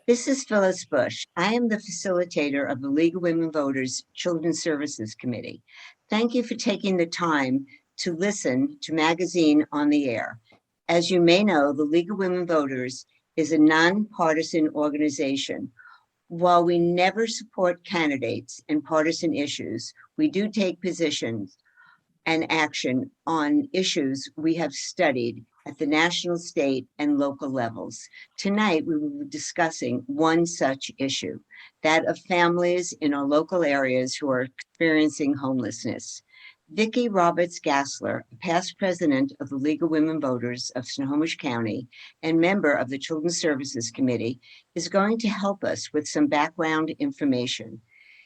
This is Phyllis Busch. I am the facilitator of the League of Women Voters Children's Services Committee. Thank you for taking the time to listen to Magazine on the Air. As you may know, the League of Women Voters is a nonpartisan organization. While we never support candidates and partisan issues, we do take positions and action on issues we have studied at the national, state, and local levels. Tonight, we will be discussing one such issue, that of families in our local areas who are experiencing homelessness. Vicki Roberts Gassler, past president of the League of Women Voters of Snohomish County and member of the Children's Services Committee, is going to help us with some background information.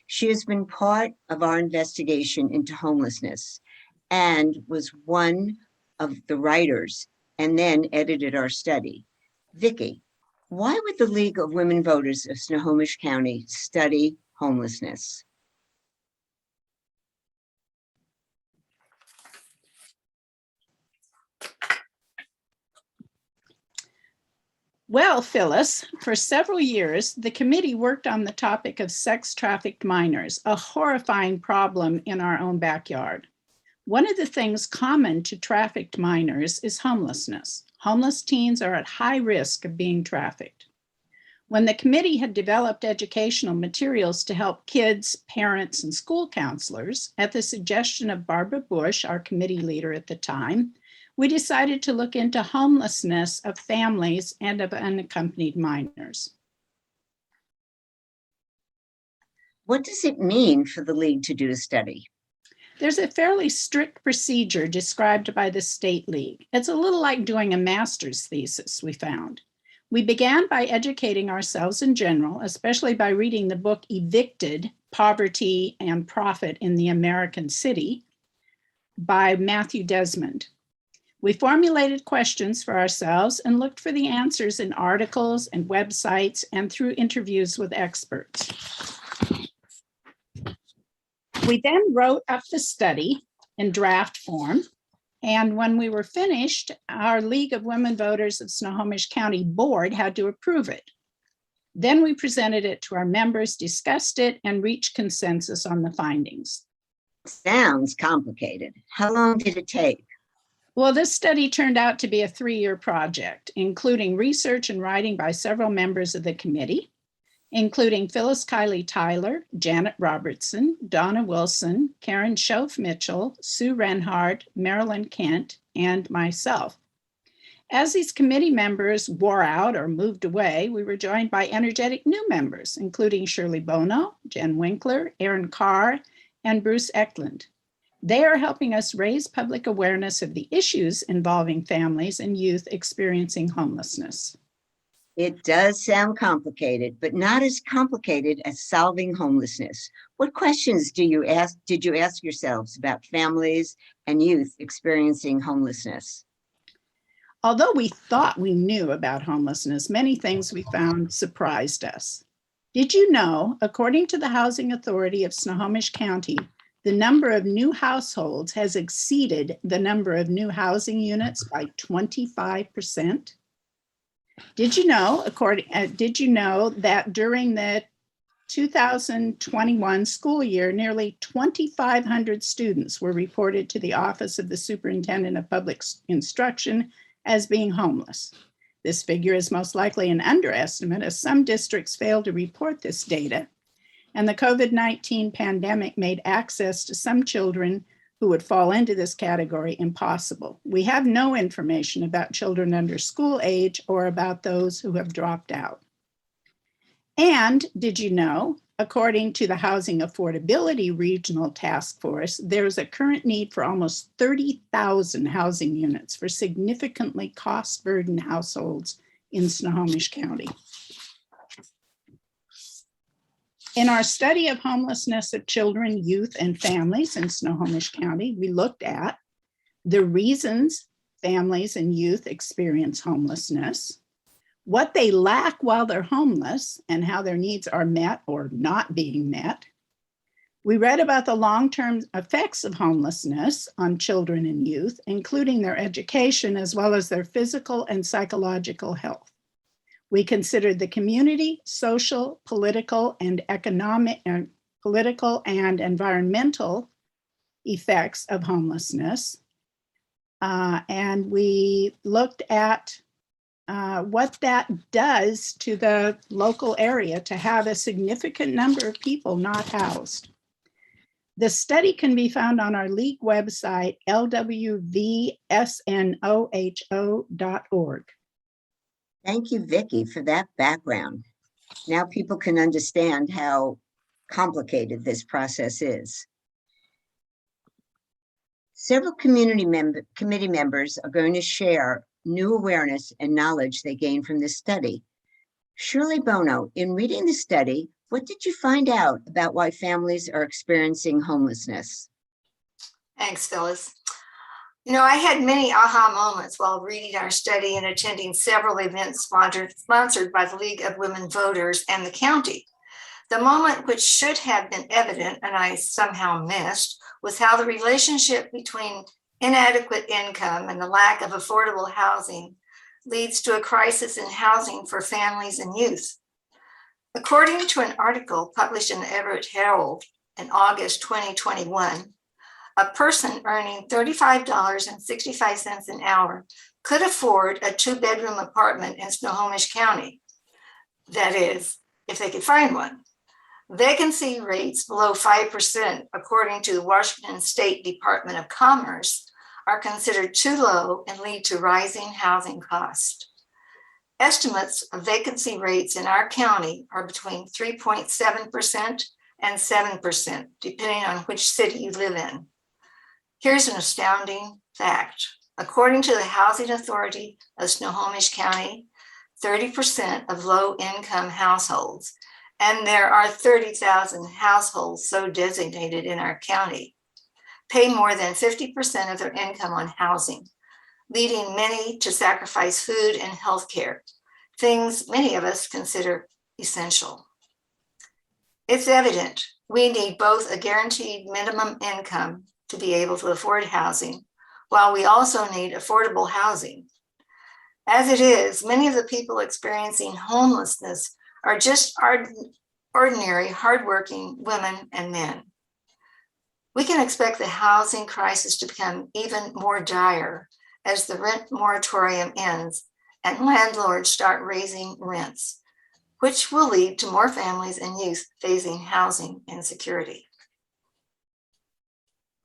She has been part of our investigation into homelessness and was one of the writers and then edited our study. Vicki, why would the League of Women Voters of Snohomish County study homelessness? Well, Phyllis, for several years, the committee worked on the topic of sex-trafficked minors, a horrifying problem in our own backyard. One of the things common to trafficked minors is homelessness. Homeless teens are at high risk of being trafficked. When the committee had developed educational materials to help kids, parents, and school counselors, at the suggestion of Barbara Busch, our committee leader at the time, we decided to look into homelessness of families and of unaccompanied minors. What does it mean for the League to do a study? There's a fairly strict procedure described by the State League. It's a little like doing a master's thesis, we found. We began by educating ourselves in general, especially by reading the book Evicted, Poverty and Profit in the American City by Matthew Desmond. We formulated questions for ourselves and looked for the answers in articles and websites and through interviews with experts. We then wrote up the study in draft form, and when we were finished, our League of Women Voters of Snohomish County board had to approve it. Then we presented it to our members, discussed it, and reached consensus on the findings. Sounds complicated. How long did it take? Well, this study turned out to be a 3-year project, including research and writing by several members of the committee, including Phyllis Kiley Tyler, Janet Robertson, Donna Wilson, Karen Schoaf Mitchell, Sue Renhardt, Marilyn Kent, and myself. As these committee members wore out or moved away, we were joined by energetic new members, including Shirley Bono, Jen Winkler, Aaron Carr, and Bruce Eklund. They are helping us raise public awareness of the issues involving families and youth experiencing homelessness. It does sound complicated, but not as complicated as solving homelessness. What questions did you ask yourselves about families and youth experiencing homelessness? Although we thought we knew about homelessness, many things we found surprised us. Did you know, according to the Housing Authority of Snohomish County, the number of new households has exceeded the number of new housing units by 25%? Did you know that during the 2021 school year, nearly 2,500 students were reported to the Office of the Superintendent of Public Instruction as being homeless? This figure is most likely an underestimate, as some districts failed to report this data, and the COVID-19 pandemic made access to some children who would fall into this category impossible. We have no information about children under school age or about those who have dropped out. And did you know, according to the Housing Affordability Regional Task Force, there's a current need for almost 30,000 housing units for significantly cost-burdened households in Snohomish County. In our study of homelessness of children, youth, and families in Snohomish County, we looked at the reasons families and youth experience homelessness, what they lack while they're homeless, and how their needs are met or not being met. We read about the long-term effects of homelessness on children and youth, including their education as well as their physical and psychological health. We considered the community, social, political, and environmental effects of homelessness. And we looked at what that does to the local area to have a significant number of people not housed. The study can be found on our league website, lwvsnoho.org. Thank you, Vicki, for that background. Now people can understand how complicated this process is. Several committee members are going to share new awareness and knowledge they gained from this study. Shirley Bono, in reading the study, what did you find out about why families are experiencing homelessness? Thanks, Phyllis. You know, I had many aha moments while reading our study and attending several events sponsored by the League of Women Voters and the county. The moment which should have been evident and I somehow missed was how the relationship between inadequate income and the lack of affordable housing leads to a crisis in housing for families and youth. According to an article published in the Everett Herald in August 2021, a person earning $35.65 an hour could afford a 2-bedroom apartment in Snohomish County. That is, if they could find one. Vacancy rates below 5%, according to the Washington State Department of Commerce, are considered too low and lead to rising housing costs. Estimates of vacancy rates in our county are between 3.7% and 7%, depending on which city you live in. Here's an astounding fact. According to the Housing Authority of Snohomish County, 30% of low-income households, and there are 30,000 households so designated in our county, pay more than 50% of their income on housing, leading many to sacrifice food and healthcare, things many of us consider essential. It's evident we need both a guaranteed minimum income to be able to afford housing, while we also need affordable housing. As it is, many of the people experiencing homelessness are just ordinary, hardworking women and men. We can expect the housing crisis to become even more dire as the rent moratorium ends and landlords start raising rents, which will lead to more families and youth facing housing insecurity.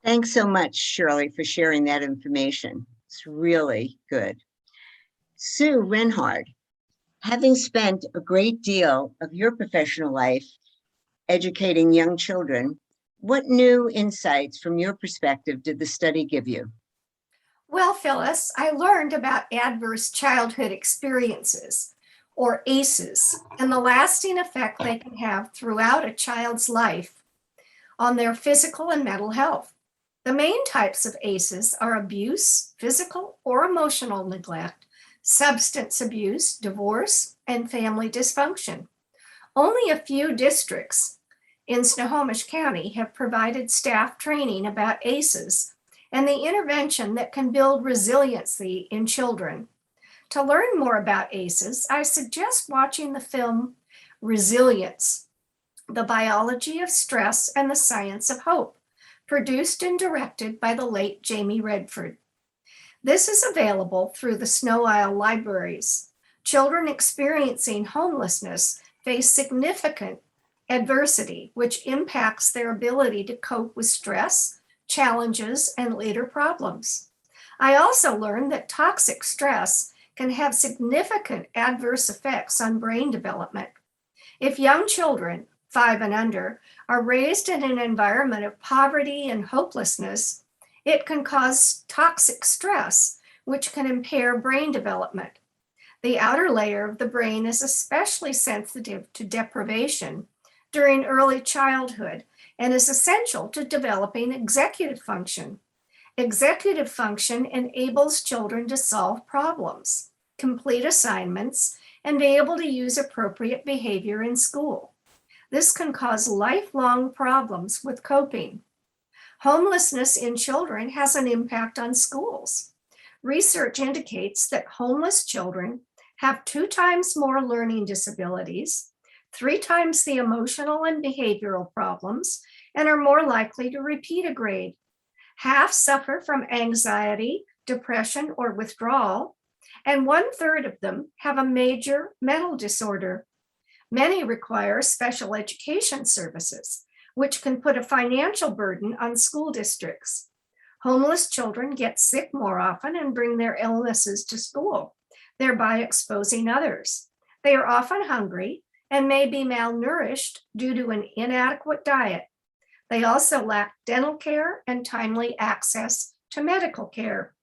Thanks so much, Shirley, for sharing that information. It's really good. Sue Renhard, having spent a great deal of your professional life educating young children, what new insights from your perspective did the study give you? Well, Phyllis, I learned about adverse childhood experiences, or ACEs, and the lasting effect they can have throughout a child's life on their physical and mental health. The main types of ACEs are abuse, physical or emotional neglect, substance abuse, divorce, and family dysfunction. Only a few districts in Snohomish County have provided staff training about ACEs and the intervention that can build resiliency in children. To learn more about ACEs, I suggest watching the film Resilience, The Biology of Stress and the Science of Hope, produced and directed by the late Jamie Redford. This is available through the Snow Isle libraries. Children experiencing homelessness face significant adversity, which impacts their ability to cope with stress, challenges, and later problems. I also learned that toxic stress can have significant adverse effects on brain development. If young children, 5 and under, are raised in an environment of poverty and hopelessness, it can cause toxic stress, which can impair brain development. The outer layer of the brain is especially sensitive to deprivation during early childhood and is essential to developing executive function. Executive function enables children to solve problems, complete assignments, and be able to use appropriate behavior in school. This can cause lifelong problems with coping. Homelessness in children has an impact on schools. Research indicates that homeless children have 2 times more learning disabilities, 3 times the emotional and behavioral problems, and are more likely to repeat a grade. Half suffer from anxiety, depression, or withdrawal, and 1/3 of them have a major mental disorder. Many require special education services, which can put a financial burden on school districts. Homeless children get sick more often and bring their illnesses to school, thereby exposing others. They are often hungry and may be malnourished due to an inadequate diet. They also lack dental care and timely access to medical care.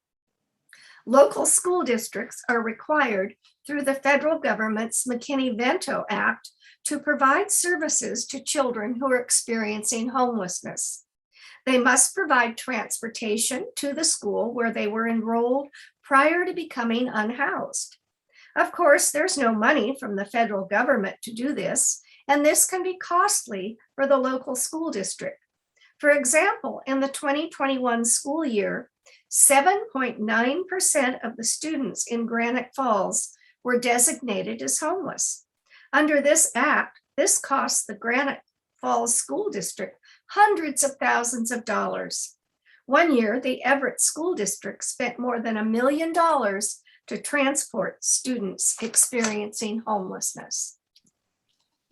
Local school districts are required through the federal government's McKinney-Vento Act to provide services to children who are experiencing homelessness. They must provide transportation to the school where they were enrolled prior to becoming unhoused. Of course, there's no money from the federal government to do this, and this can be costly for the local school district. For example, in the 2021 school year, 7.9% of the students in Granite Falls were designated as homeless. Under this act, this costs the Granite Falls School District hundreds of thousands of dollars. One year, the Everett School District spent more than $1 million to transport students experiencing homelessness.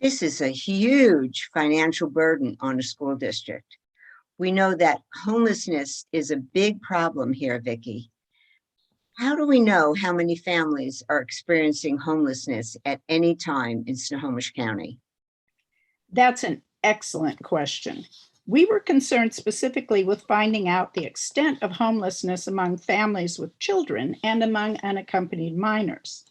This is a huge financial burden on a school district. We know that homelessness is a big problem here, Vicki. How do we know how many families are experiencing homelessness at any time in Snohomish County? That's an excellent question. We were concerned specifically with finding out the extent of homelessness among families with children and among unaccompanied minors.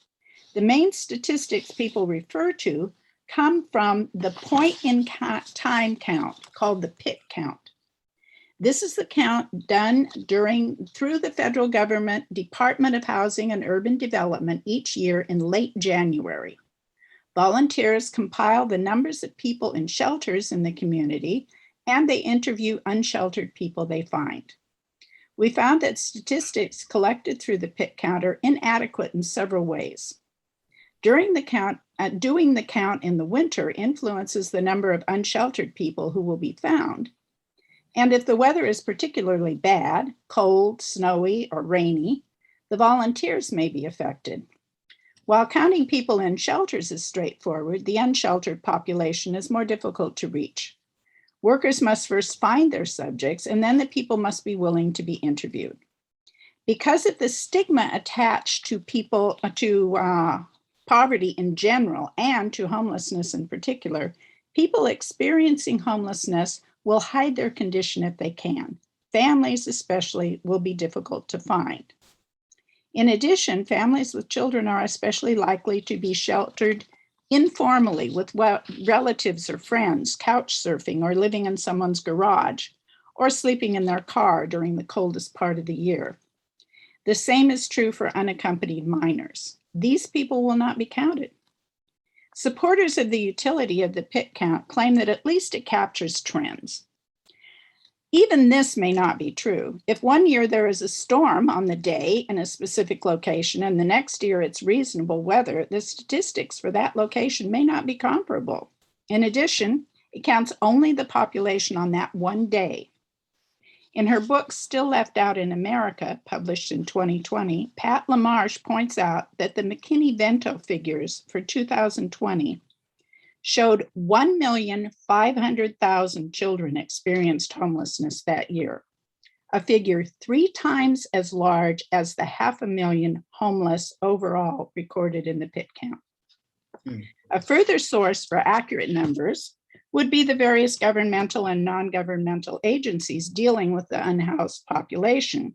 The main statistics people refer to come from the point-in-time count called the PIT count. This is the count done through the federal government Department of Housing and Urban Development each year in late January. Volunteers compile the numbers of people in shelters in the community, and they interview unsheltered people they find. We found that statistics collected through the PIT count are inadequate in several ways. Doing the count in the winter influences the number of unsheltered people who will be found. And if the weather is particularly bad, cold, snowy, or rainy, the volunteers may be affected. While counting people in shelters is straightforward, the unsheltered population is more difficult to reach. Workers must first find their subjects, and then the people must be willing to be interviewed. Because of the stigma attached to poverty in general and to homelessness in particular, people experiencing homelessness will hide their condition if they can. Families especially will be difficult to find. In addition, families with children are especially likely to be sheltered informally with relatives or friends, couch surfing, or living in someone's garage, or sleeping in their car during the coldest part of the year. The same is true for unaccompanied minors. These people will not be counted. Supporters of the utility of the PIT count claim that at least it captures trends. Even this may not be true. If one year there is a storm on the day in a specific location and the next year it's reasonable weather, the statistics for that location may not be comparable. In addition, it counts only the population on that one day. In her book, Still Left Out in America, published in 2020, Pat LaMarche points out that the McKinney-Vento figures for 2020 showed 1,500,000 children experienced homelessness that year, a figure 3 times as large as the 500,000 homeless overall recorded in the PIT count. A further source for accurate numbers would be the various governmental and non-governmental agencies dealing with the unhoused population.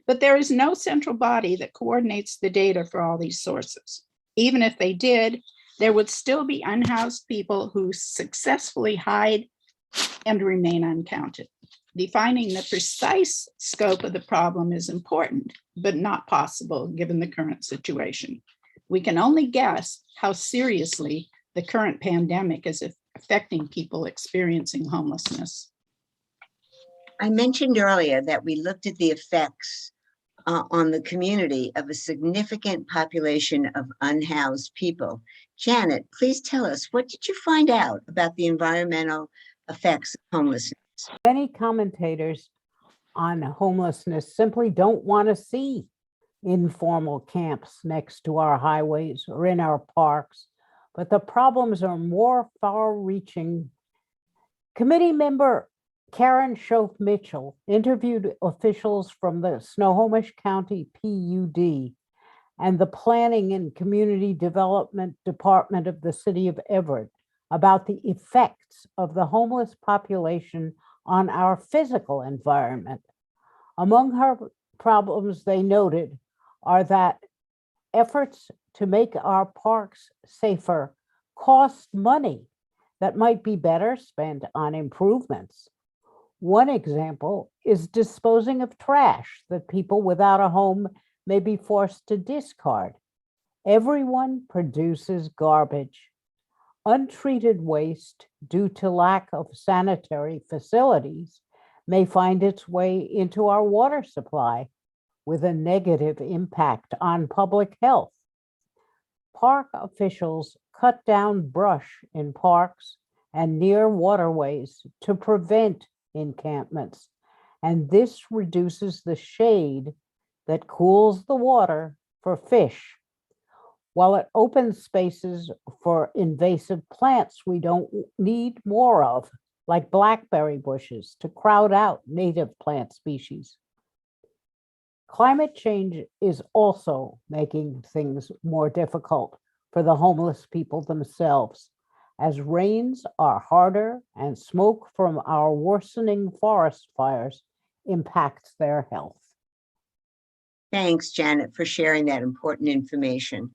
But there is no central body that coordinates the data for all these sources. Even if they did, there would still be unhoused people who successfully hide and remain uncounted. Defining the precise scope of the problem is important, but not possible given the current situation. We can only guess how seriously the current pandemic is affecting people experiencing homelessness. I mentioned earlier that we looked at the effects on the community of a significant population of unhoused people. Janet, please tell us, what did you find out about the environmental effects of homelessness? Many commentators on homelessness simply don't want to see informal camps next to our highways or in our parks, but the problems are more far-reaching. Committee member Karen Schoaf Mitchell interviewed officials from the Snohomish County PUD and the Planning and Community Development Department of the City of Everett about the effects of the homeless population on our physical environment. Among her problems they noted are that efforts to make our parks safer cost money that might be better spent on improvements. One example is disposing of trash that people without a home may be forced to discard. Everyone produces garbage. Untreated waste due to lack of sanitary facilities may find its way into our water supply with a negative impact on public health. Park officials cut down brush in parks and near waterways to prevent encampments, and this reduces the shade that cools the water for fish, while it opens spaces for invasive plants we don't need more of, like blackberry bushes, to crowd out native plant species. Climate change is also making things more difficult for the homeless people themselves, as rains are harder and smoke from our worsening forest fires impacts their health. Thanks, Janet, for sharing that important information.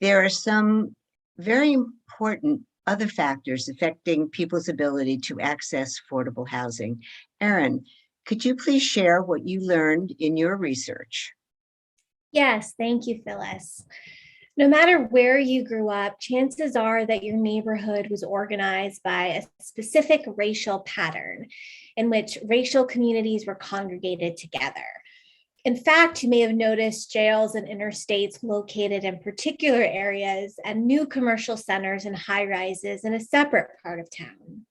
There are some very important other factors affecting people's ability to access affordable housing. Erin, could you please share what you learned in your research? Yes, thank you, Phyllis. No matter where you grew up, chances are that your neighborhood was organized by a specific racial pattern in which racial communities were congregated together. In fact, you may have noticed jails and interstates located in particular areas and new commercial centers and high-rises in a separate part of town.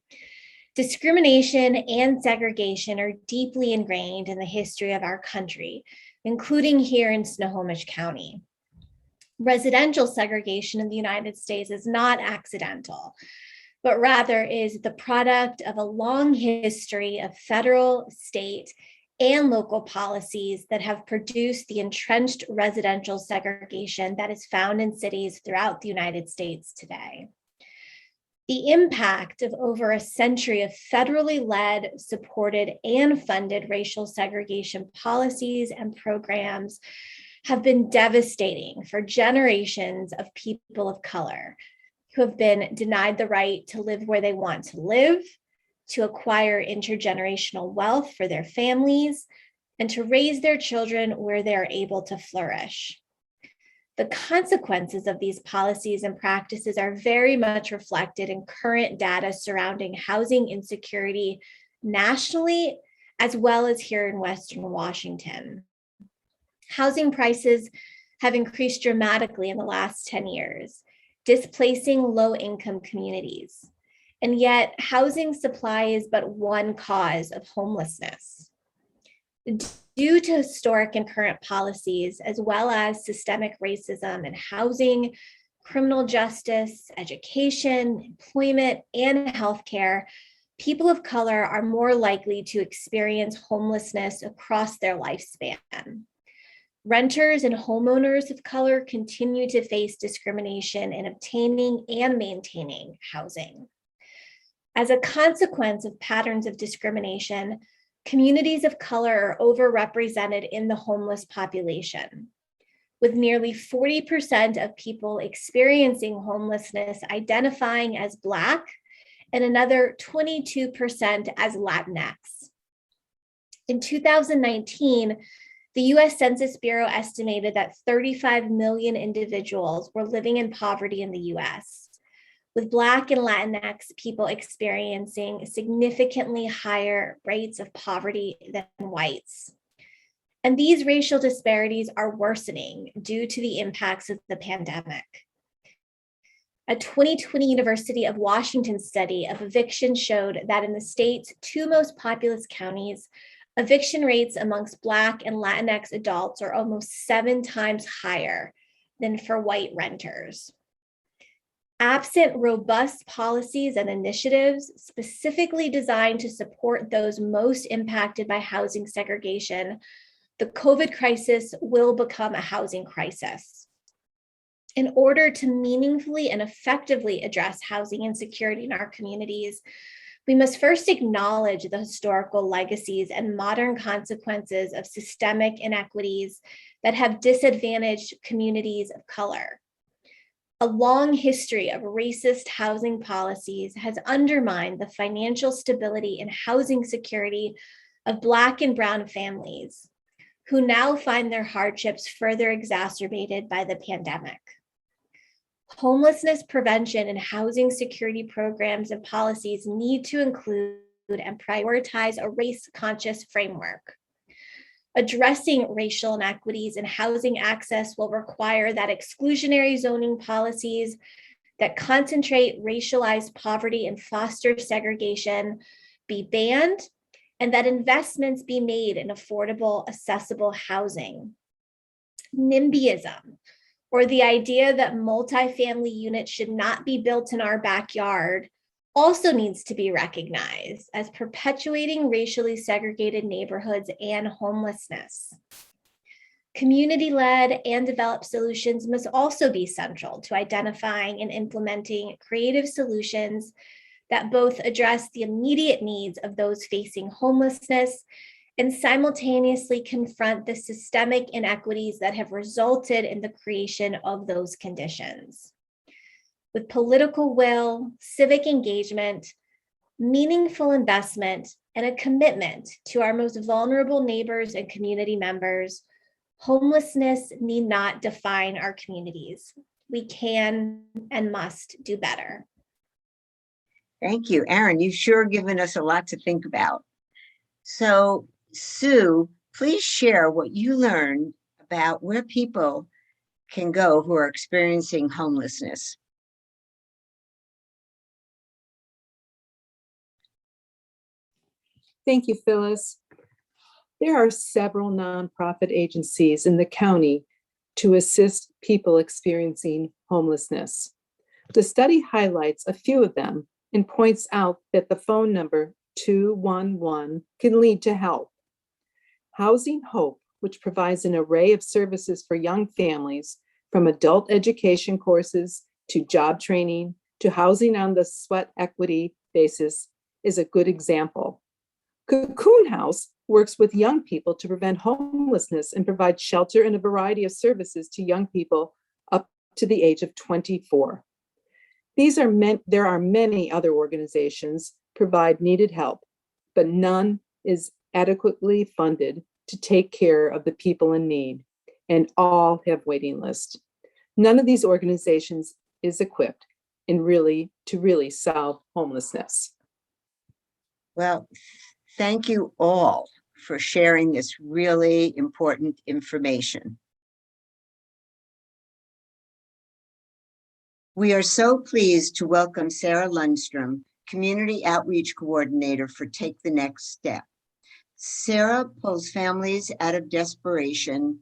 Discrimination and segregation are deeply ingrained in the history of our country, including here in Snohomish County. Residential segregation in the United States is not accidental, but rather is the product of a long history of federal, state, and local policies that have produced the entrenched residential segregation that is found in cities throughout the United States today. The impact of over a century of federally led, supported, and funded racial segregation policies and programs have been devastating for generations of people of color who have been denied the right to live where they want to live, to acquire intergenerational wealth for their families, and to raise their children where they are able to flourish. The consequences of these policies and practices are very much reflected in current data surrounding housing insecurity nationally, as well as here in Western Washington. Housing prices have increased dramatically in the last 10 years, displacing low-income communities. And yet, housing supply is but one cause of homelessness. Due to historic and current policies, as well as systemic racism in housing, criminal justice, education, employment, and healthcare, people of color are more likely to experience homelessness across their lifespan. Renters and homeowners of color continue to face discrimination in obtaining and maintaining housing. As a consequence of patterns of discrimination, communities of color are overrepresented in the homeless population, with nearly 40% of people experiencing homelessness identifying as Black and another 22% as Latinx. In 2019, the US Census Bureau estimated that 35 million individuals were living in poverty in the US, with Black and Latinx people experiencing significantly higher rates of poverty than whites. And these racial disparities are worsening due to the impacts of the pandemic. A 2020 University of Washington study of eviction showed that in the state's two most populous counties, eviction rates amongst Black and Latinx adults are almost 7 times higher than for white renters. Absent robust policies and initiatives specifically designed to support those most impacted by housing segregation, the COVID crisis will become a housing crisis. In order to meaningfully and effectively address housing insecurity in our communities, we must first acknowledge the historical legacies and modern consequences of systemic inequities that have disadvantaged communities of color. A long history of racist housing policies has undermined the financial stability and housing security of Black and Brown families, who now find their hardships further exacerbated by the pandemic. Homelessness prevention and housing security programs and policies need to include and prioritize a race-conscious framework. Addressing racial inequities in housing access will require that exclusionary zoning policies that concentrate racialized poverty and foster segregation be banned, and that investments be made in affordable, accessible housing. NIMBYism, or the idea that multifamily units should not be built in our backyard, also needs to be recognized as perpetuating racially segregated neighborhoods and homelessness. Community-led and developed solutions must also be central to identifying and implementing creative solutions that both address the immediate needs of those facing homelessness and simultaneously confront the systemic inequities that have resulted in the creation of those conditions. With political will, civic engagement, meaningful investment, and a commitment to our most vulnerable neighbors and community members, homelessness need not define our communities. We can and must do better. Thank you, Erin. You've sure given us a lot to think about. So, Sue, please share what you learned about where people can go who are experiencing homelessness. Thank you, Phyllis. There are several nonprofit agencies in the county to assist people experiencing homelessness. The study highlights a few of them and points out that the phone number 211 can lead to help. Housing Hope, which provides an array of services for young families, from adult education courses to job training to housing on the sweat equity basis, is a good example. Cocoon House works with young people to prevent homelessness and provide shelter and a variety of services to young people up to the age of 24. There are many other organizations provide needed help, but none is adequately funded to take care of the people in need, and all have waiting lists. None of these organizations is equipped to really solve homelessness. Well, thank you all for sharing this really important information. We are so pleased to welcome Sarah Lunstrum, Community Outreach Coordinator for Take the Next Step. Sarah pulls families out of desperation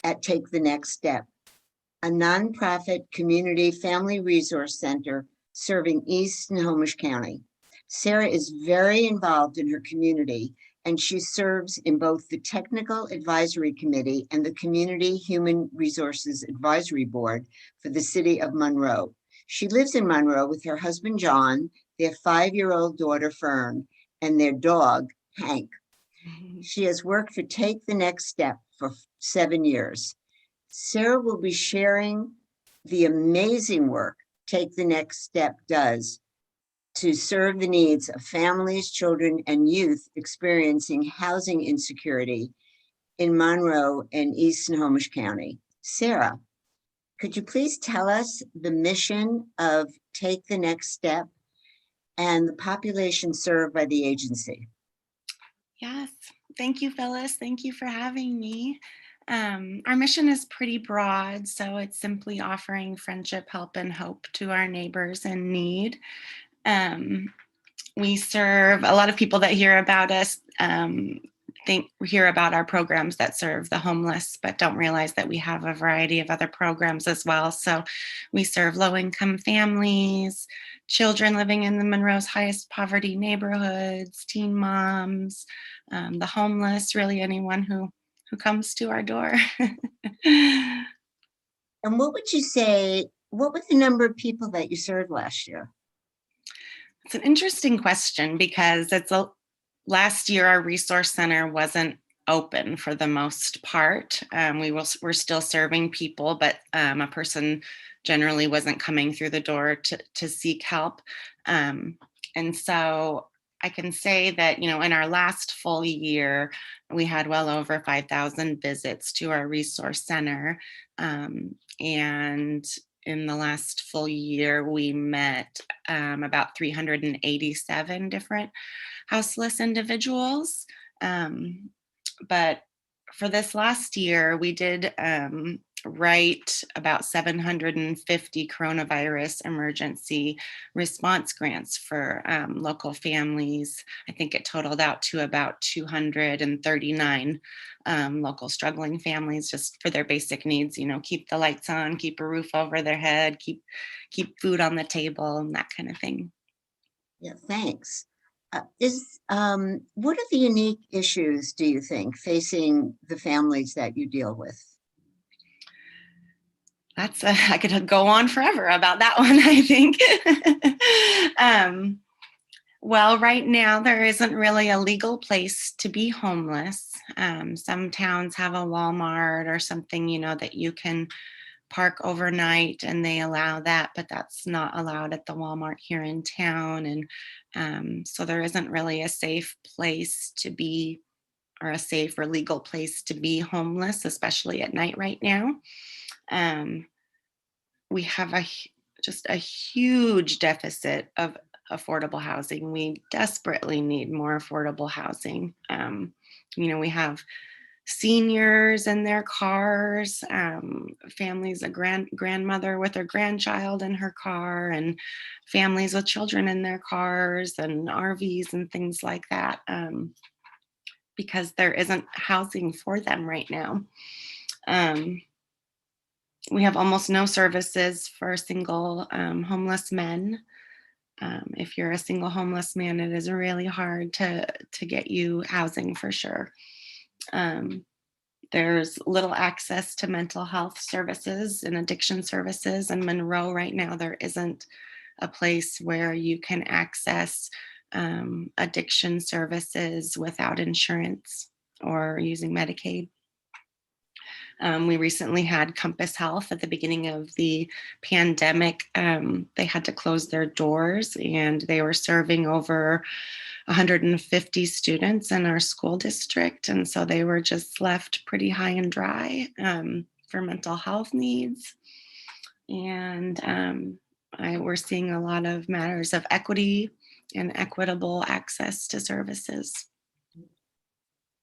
at Take the Next Step, a nonprofit community family resource center serving East Snohomish County. Sarah is very involved in her community, and she serves in both the Technical Advisory Committee and the Community Human Resources Advisory Board for the city of Monroe. She lives in Monroe with her husband, John, their 5-year-old daughter, Fern, and their dog, Hank. She has worked for Take the Next Step for 7 years. Sarah will be sharing the amazing work Take the Next Step does to serve the needs of families, children, and youth experiencing housing insecurity in Monroe and East Snohomish County. Sarah, could you please tell us the mission of Take the Next Step and the population served by the agency? Yes, thank you, Phyllis. Thank you for having me. Our mission is pretty broad, so it's simply offering friendship, help, and hope to our neighbors in need. We serve a lot of people that hear about us, hear about our programs that serve the homeless, but don't realize that we have a variety of other programs as well. So we serve low-income families, children living in the Monroe's highest poverty neighborhoods, teen moms, the homeless, really anyone who comes to our door. And what would you say, what was the number of people that you served last year? It's an interesting question because last year our resource center wasn't open for the most part. We're still serving people, but a person generally wasn't coming through the door to seek help. And so I can say that, in our last full year, we had well over 5,000 visits to our resource center. And in the last full year, we met about 387 different houseless individuals. But for this last year, we did write about 750 coronavirus emergency response grants for local families. I think it totaled out to about 239 local struggling families just for their basic needs, keep the lights on, keep a roof over their head, keep food on the table, and that kind of thing. Yeah, thanks. What are the unique issues, do you think, facing the families that you deal with? I could go on forever about that one, I think. Well, right now there isn't really a legal place to be homeless. Some towns have a Walmart or something, that you can park overnight and they allow that, but that's not allowed at the Walmart here in town. And so there isn't really a safe place to be, or a safe or legal place to be homeless, especially at night right now. We have just a huge deficit of affordable housing. We desperately need more affordable housing. We have seniors in their cars, families, a grandmother with her grandchild in her car, and families with children in their cars, and RVs and things like that, because there isn't housing for them right now. We have almost no services for single homeless men. If you're a single homeless man, it is really hard to get you housing for sure. There's little access to mental health services and addiction services. In Monroe right now, there isn't a place where you can access addiction services without insurance or using Medicaid. We recently had Compass Health at the beginning of the pandemic. They had to close their doors, and they were serving over 150 students in our school district. And so they were just left pretty high and dry for mental health needs. And we're seeing a lot of matters of equity and equitable access to services.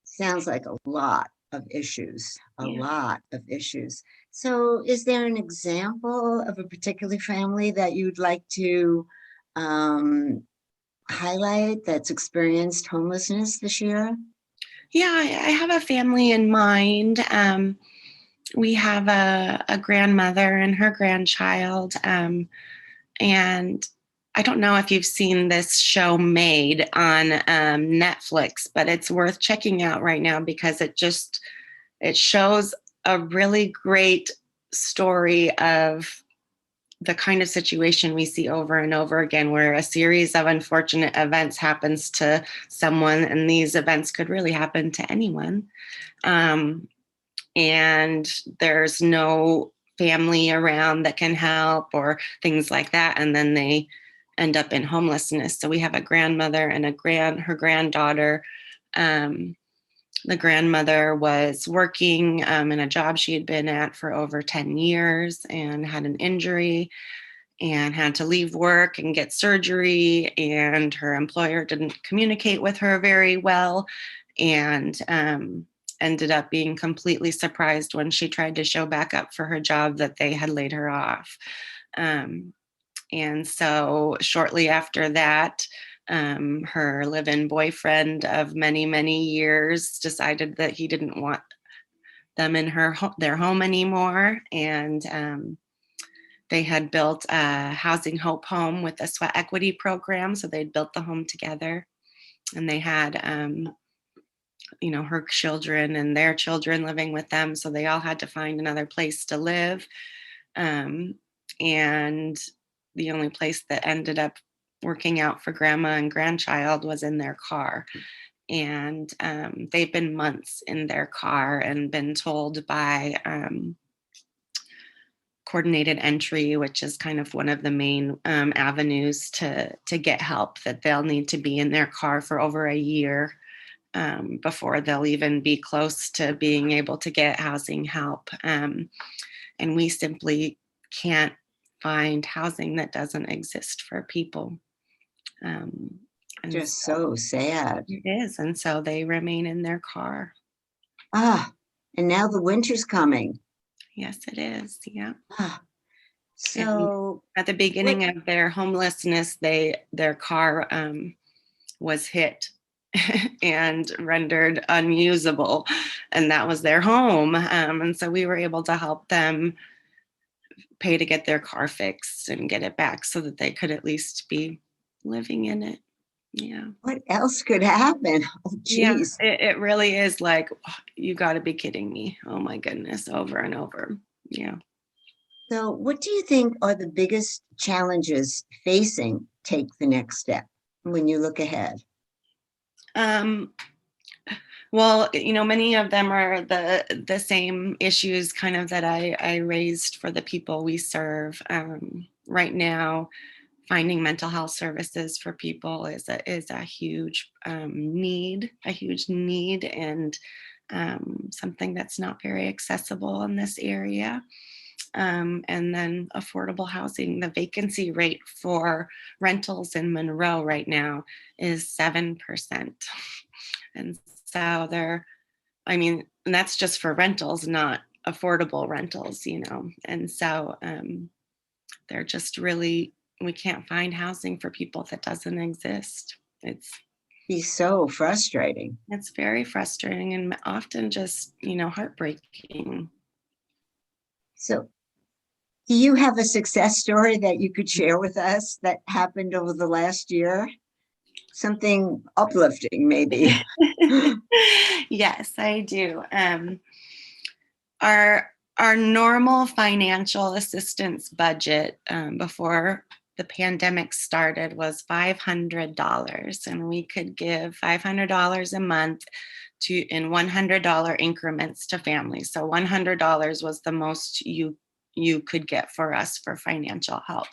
Sounds like a lot of issues, lot of issues. So is there an example of a particular family that you'd like to highlight that's experienced homelessness this year? Yeah, I have a family in mind. We have a grandmother and her grandchild. And I don't know if you've seen this show Made on Netflix, but it's worth checking out right now because it shows a really great story of the kind of situation we see over and over again, where a series of unfortunate events happens to someone, and these events could really happen to anyone. And there's no family around that can help or things like that. And then they end up in homelessness. So we have a grandmother and her granddaughter. The grandmother was working in a job she had been at for over 10 years and had an injury and had to leave work and get surgery. And her employer didn't communicate with her very well. and ended up being completely surprised when she tried to show back up for her job that they had laid her off. And so shortly after that, her live-in boyfriend of many, many years decided that he didn't want them in their home anymore. And they had built a Housing Hope home with a sweat equity program. So they'd built the home together, and they had, her children and their children living with them. So they all had to find another place to live. And the only place that ended up working out for grandma and grandchild was in their car. And they've been months in their car and been told by coordinated entry, which is kind of one of the main avenues to get help, that they'll need to be in their car for over a year before they'll even be close to being able to get housing help. And we simply can't find housing that doesn't exist for people. Just so sad. It is. And so they remain in their car. And now the winter's coming. Yes, it is. Yeah. So at the beginning of their homelessness, their car was hit and rendered unusable, and that was their home. And so we were able to help them pay to get their car fixed and get it back so that they could at least be living in it. Yeah. What else could happen? Oh, geez. Yeah, it really is like, you got to be kidding me. Oh my goodness, over and over. Yeah. So what do you think are the biggest challenges facing Take the Next Step when you look ahead? Well, many of them are the same issues kind of that I raised for the people we serve. Right now, finding mental health services for people is a huge need, and something that's not very accessible in this area. And then affordable housing. The vacancy rate for rentals in Monroe right now is 7%. And so and that's just for rentals, not affordable rentals, And so they're just really, we can't find housing for people that doesn't exist. It's so frustrating. It's very frustrating and often just, heartbreaking. So do you have a success story that you could share with us that happened over the last year? Something uplifting, maybe. Yes, I do. Our normal financial assistance budget before the pandemic started was $500, and we could give $500 a month in $100 increments to families. So $100 was the most you could get for us for financial help.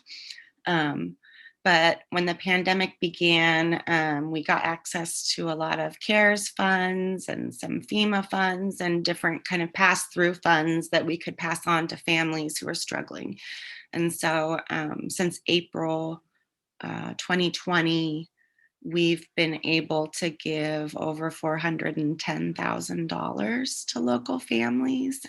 But when the pandemic began, we got access to a lot of CARES funds and some FEMA funds and different kind of pass-through funds that we could pass on to families who are struggling. And so since April 2020, we've been able to give over $410,000 to local families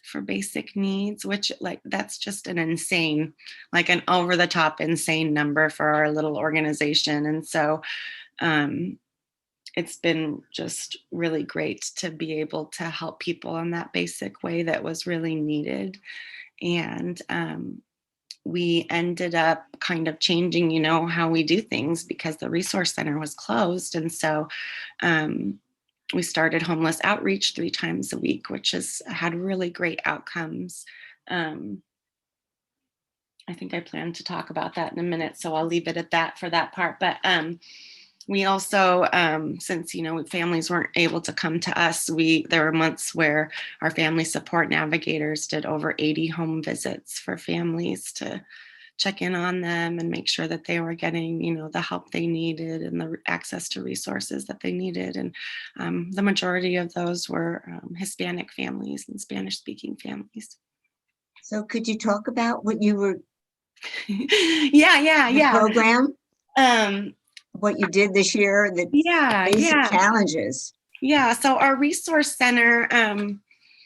for basic needs, which that's just an insane, an over the top insane number for our little organization. And so it's been just really great to be able to help people in that basic way that was really needed. And we ended up kind of changing, how we do things because the resource center was closed. And so we started homeless outreach 3 times a week, which has had really great outcomes. I think I plan to talk about that in a minute, so I'll leave it at that for that part. But we also, since, families weren't able to come to us, there were months where our family support navigators did over 80 home visits for families to check in on them and make sure that they were getting, the help they needed and the access to resources that they needed. And the majority of those were Hispanic families and Spanish-speaking families. So could you talk about what you were Yeah. program? What you did this year, the basic challenges. Yeah, so our resource center,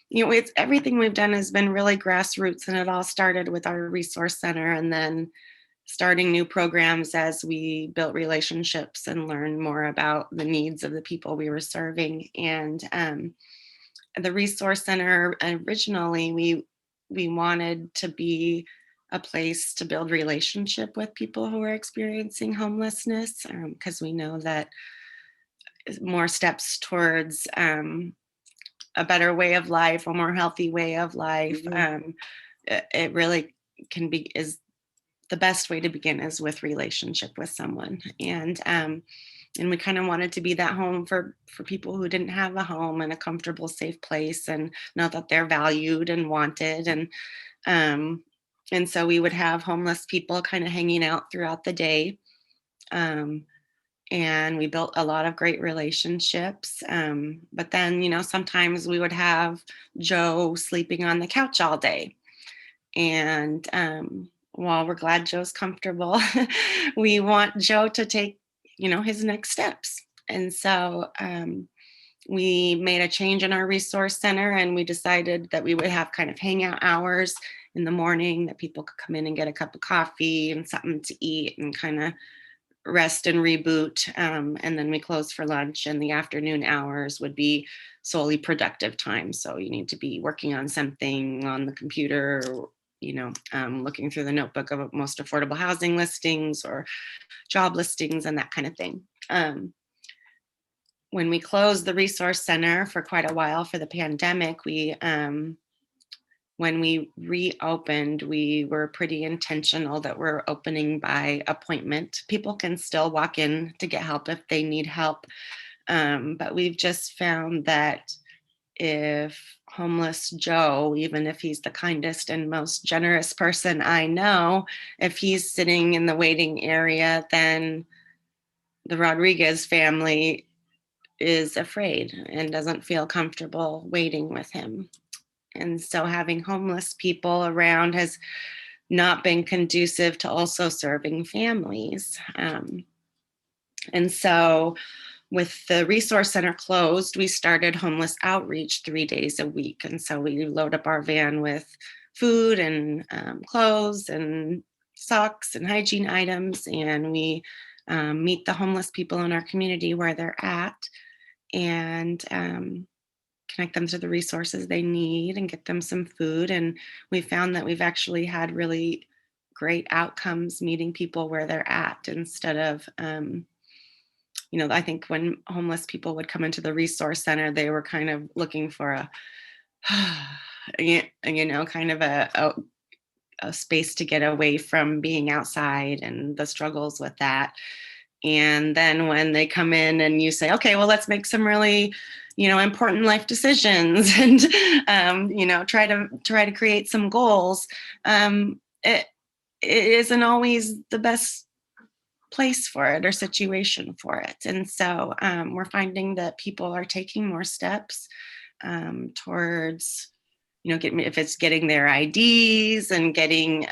it's everything we've done has been really grassroots, and it all started with our resource center, and then starting new programs as we built relationships and learned more about the needs of the people we were serving. And the resource center, originally we wanted to be a place to build relationship with people who are experiencing homelessness, because we know that more steps towards a better way of life, a more healthy way of life, it really is the best way to begin is with relationship with someone. And we kind of wanted to be that home for people who didn't have a home, and a comfortable, safe place, and know that they're valued and wanted. And so we would have homeless people kind of hanging out throughout the day. And we built a lot of great relationships. But then, sometimes we would have Joe sleeping on the couch all day. And while we're glad Joe's comfortable, we want Joe to take, his next steps. And so we made a change in our resource center, and we decided that we would have kind of hangout hours in the morning, that people could come in and get a cup of coffee and something to eat and kind of rest and reboot. And then we close for lunch, and the afternoon hours would be solely productive time. So you need to be working on something on the computer, looking through the notebook of most affordable housing listings or job listings and that kind of thing. When we closed the resource center for quite a while for the pandemic, when we reopened, we were pretty intentional that we're opening by appointment. People can still walk in to get help if they need help. But we've just found that if homeless Joe, even if he's the kindest and most generous person I know, if he's sitting in the waiting area, then the Rodriguez family is afraid and doesn't feel comfortable waiting with him. And so having homeless people around has not been conducive to also serving families. And so with the resource center closed, we started homeless outreach 3 days a week. And so we load up our van with food and clothes and socks and hygiene items, and we meet the homeless people in our community where they're at, and connect them to the resources they need and get them some food. And we found that we've actually had really great outcomes meeting people where they're at, instead of, I think when homeless people would come into the resource center, they were kind of looking for a space to get away from being outside and the struggles with that. And then when they come in and you say, okay, well, let's make some really, important life decisions and, try to create some goals. It isn't always the best place for it or situation for it. And so we're finding that people are taking more steps towards, if it's getting their IDs and getting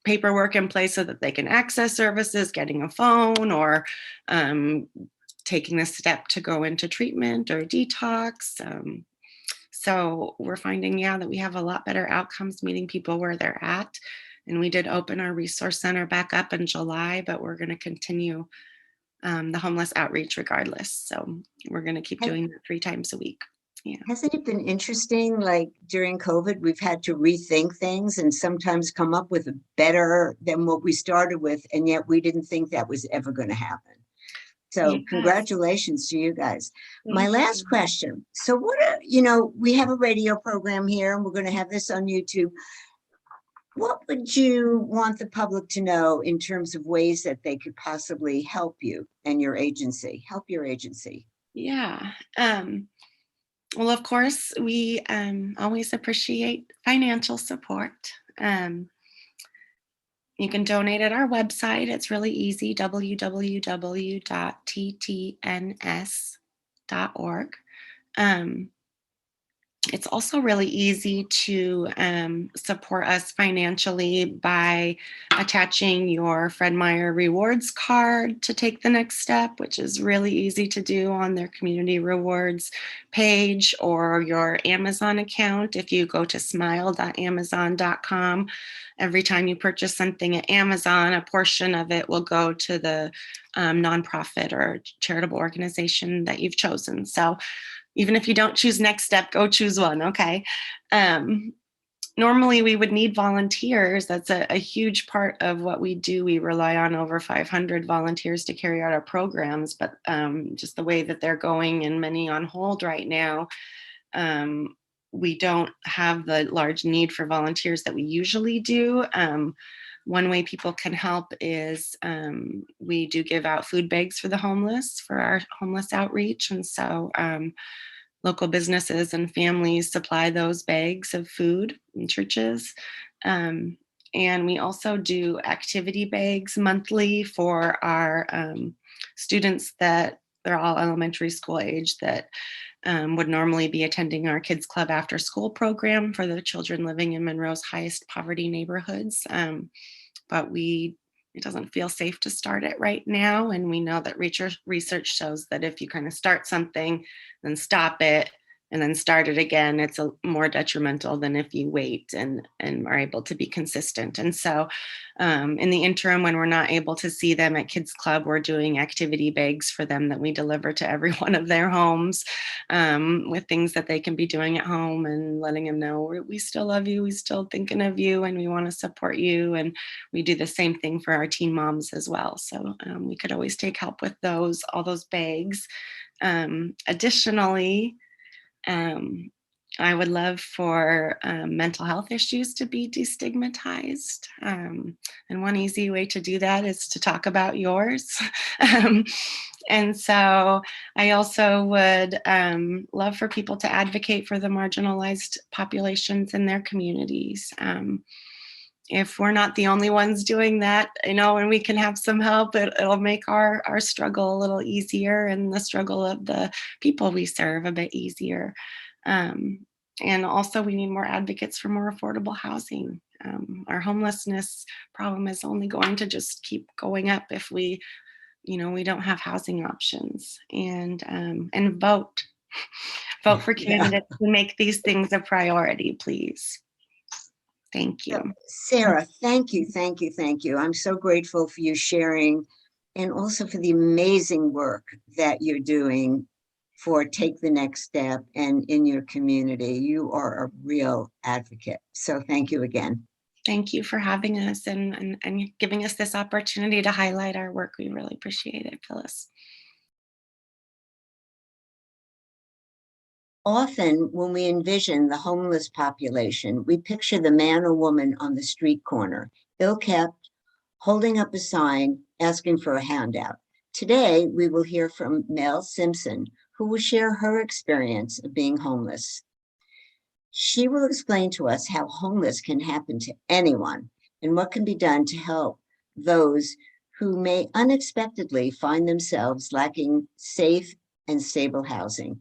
paperwork in place so that they can access services, getting a phone, or taking the step to go into treatment or detox. So we're finding, that we have a lot better outcomes meeting people where they're at. And we did open our resource center back up in July, but we're going to continue the homeless outreach regardless. So we're going to keep doing that 3 times a week. Yeah. Hasn't it been interesting, like during COVID, we've had to rethink things and sometimes come up with better than what we started with, and yet we didn't think that was ever going to happen. So Yes. Congratulations to you guys. My last question. So we have a radio program here, and we're going to have this on YouTube. What would you want the public to know in terms of ways that they could possibly help you and your agency, Yeah. Well, of course, we always appreciate financial support. You can donate at our website. It's really easy, www.ttns.org. It's also really easy to support us financially by attaching your Fred Meyer rewards card to take the next step, which is really easy to do on their community rewards page, or your Amazon account. If you go to smile.amazon.com, every time you purchase something at Amazon, a portion of it will go to the nonprofit or charitable organization that you've chosen. So even if you don't choose Next Step, go choose one, okay? Normally we would need volunteers. That's a huge part of what we do. We rely on over 500 volunteers to carry out our programs, but just the way that they're going and many on hold right now, we don't have the large need for volunteers that we usually do. One way people can help is we do give out food bags for the homeless for our homeless outreach. And so local businesses and families supply those bags of food in churches. And we also do activity bags monthly for our students that they're all elementary school age that would normally be attending our Kids Club after school program for the children living in Monroe's highest poverty neighborhoods. But it doesn't feel safe to start it right now. And we know that research shows that if you kind of start something, then stop it, and then start it again, it's more detrimental than if you wait and are able to be consistent. And so in the interim, when we're not able to see them at Kids Club, we're doing activity bags for them that we deliver to every one of their homes with things that they can be doing at home, and letting them know we still love you, we still thinking of you, and we want to support you. And we do the same thing for our teen moms as well. So we could always take help with all those bags. Additionally, I would love for mental health issues to be destigmatized. And one easy way to do that is to talk about yours. And so I also would love for people to advocate for the marginalized populations in their communities. If we're not the only ones doing that, and we can have some help, it'll make our struggle a little easier, and the struggle of the people we serve a bit easier. And also we need more advocates for more affordable housing. Our homelessness problem is only going to just keep going up if we don't have housing options. And vote for candidates to make these things a priority, please. Thank you. Sarah, thank you. I'm so grateful for you sharing, and also for the amazing work that you're doing for Take the Next Step and in your community. You are a real advocate. So thank you again. Thank you for having us and giving us this opportunity to highlight our work. We really appreciate it, Phyllis. Often when we envision the homeless population, we picture the man or woman on the street corner, ill-kept, holding up a sign, asking for a handout. Today, we will hear from Mel Simpson, who will share her experience of being homeless. She will explain to us how homeless can happen to anyone and what can be done to help those who may unexpectedly find themselves lacking safe and stable housing.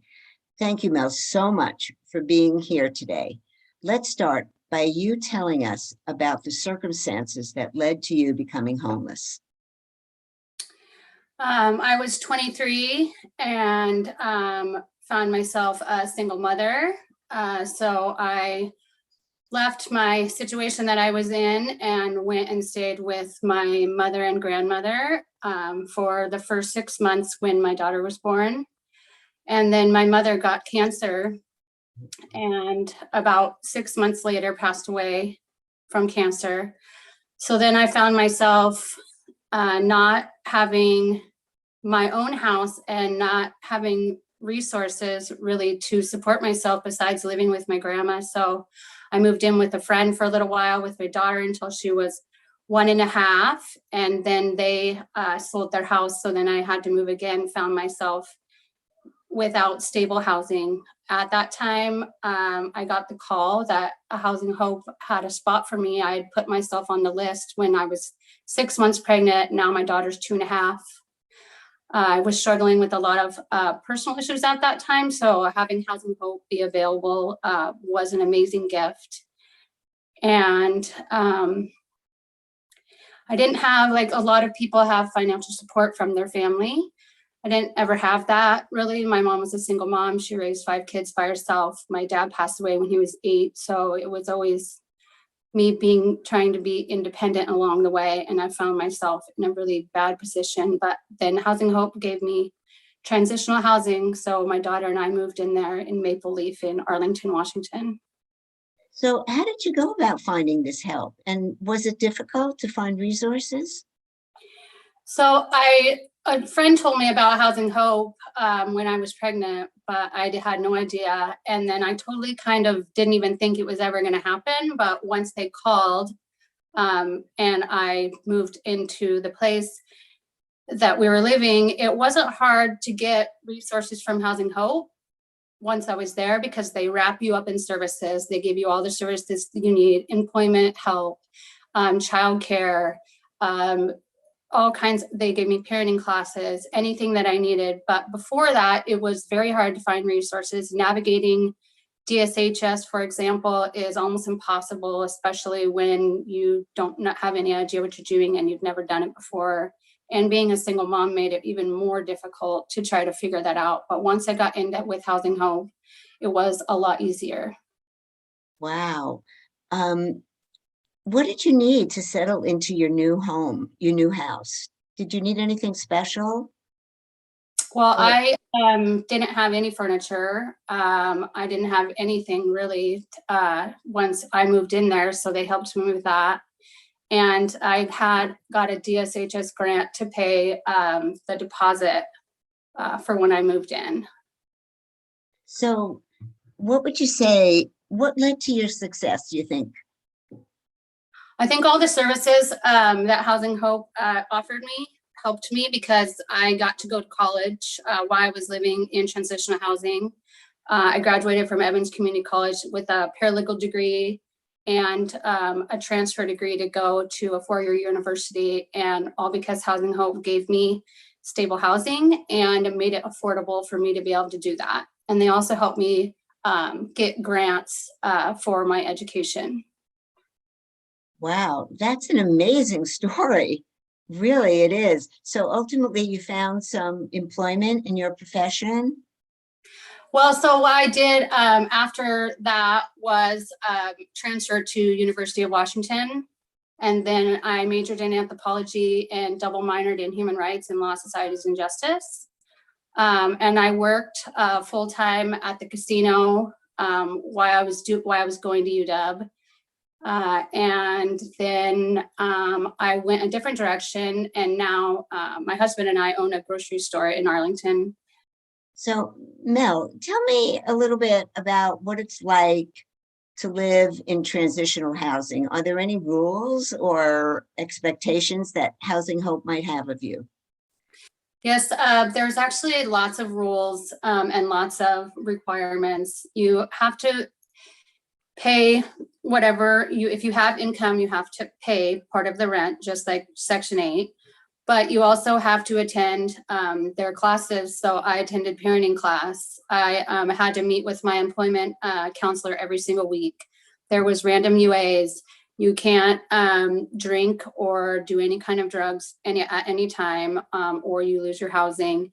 Thank you, Mel, so much for being here today. Let's start by you telling us about the circumstances that led to you becoming homeless. I was 23 and found myself a single mother. So I left my situation that I was in and went and stayed with my mother and grandmother for the first 6 months when my daughter was born. And then my mother got cancer, and about 6 months later passed away from cancer. So then I found myself not having my own house and not having resources really to support myself besides living with my grandma. So I moved in with a friend for a little while with my daughter until she was 1.5. And then they sold their house. So then I had to move again, found myself without stable housing. At that time, I got the call that a Housing Hope had a spot for me. I had put myself on the list when I was 6 months pregnant. Now my daughter's 2.5. I was struggling with a lot of personal issues at that time. So having Housing Hope be available was an amazing gift. And I didn't have, like a lot of people have, financial support from their family. I didn't ever have that really. My mom was a single mom. She raised 5 kids by herself. My dad passed away when he was 8. So it was always me trying to be independent along the way. And I found myself in a really bad position. But then Housing Hope gave me transitional housing. So my daughter and I moved in there in Maple Leaf in Arlington, Washington. So how did you go about finding this help? And was it difficult to find resources? So a friend told me about Housing Hope when I was pregnant, but I had no idea. And then I totally kind of didn't even think it was ever going to happen. But once they called and I moved into the place that we were living, it wasn't hard to get resources from Housing Hope once I was there, because they wrap you up in services. They give you all the services you need: employment help, childcare, all kinds. They gave me parenting classes, anything that I needed. But before that, it was very hard to find resources. Navigating DSHS, for example, is almost impossible, especially when you don't have any idea what you're doing and you've never done it before. And being a single mom made it even more difficult to try to figure that out. But once I got in with Housing Hope, it was a lot easier. Wow. What did you need to settle into your new home, your new house? Did you need anything special? Well, I didn't have any furniture. I didn't have anything really once I moved in there. So they helped me with that. And I got a DSHS grant to pay the deposit for when I moved in. So what would you say, what led to your success, do you think? I think all the services that Housing Hope offered me helped me, because I got to go to college while I was living in transitional housing. I graduated from Evans Community College with a paralegal degree and a transfer degree to go to a 4-year university, and all because Housing Hope gave me stable housing and made it affordable for me to be able to do that. And they also helped me get grants for my education. Wow, that's an amazing story. Really, it is. So ultimately, you found some employment in your profession? Well, so what I did after that was transferred to University of Washington. And then I majored in anthropology and double minored in human rights and law, societies, and justice. And I worked full-time at the casino while I was going to UW. And then I went a different direction, and now my husband and I own a grocery store in Arlington. So Mel, tell me a little bit about what it's like to live in transitional housing. Are there any rules or expectations that Housing Hope might have of you? Yes, there's actually lots of rules and lots of requirements. You have to pay whatever if you have income, you have to pay part of the rent, just like Section 8. But you also have to attend their classes. So I attended parenting class. I had to meet with my employment counselor every single week. There was random UAs. You can't drink or do any kind of drugs at any time, or you lose your housing.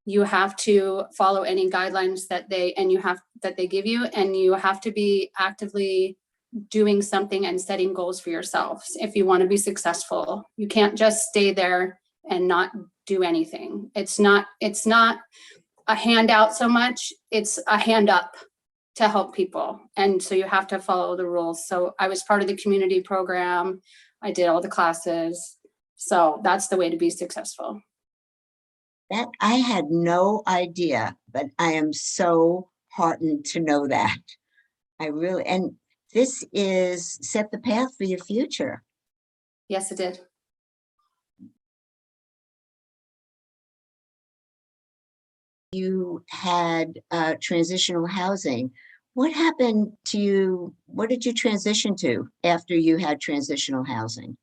You have to follow any guidelines that they give you, and you have to be actively doing something and setting goals for yourselves if you want to be successful. You can't just stay there and not do anything. It's not a handout so much, it's a hand up to help people. And so you have to follow the rules. So I was part of the community program. I did all the classes. So that's the way to be successful. That I had no idea, but I am so heartened to know that. And this is set the path for your future. Yes, it did. You had transitional housing. What happened to you? What did you transition to after you had transitional housing?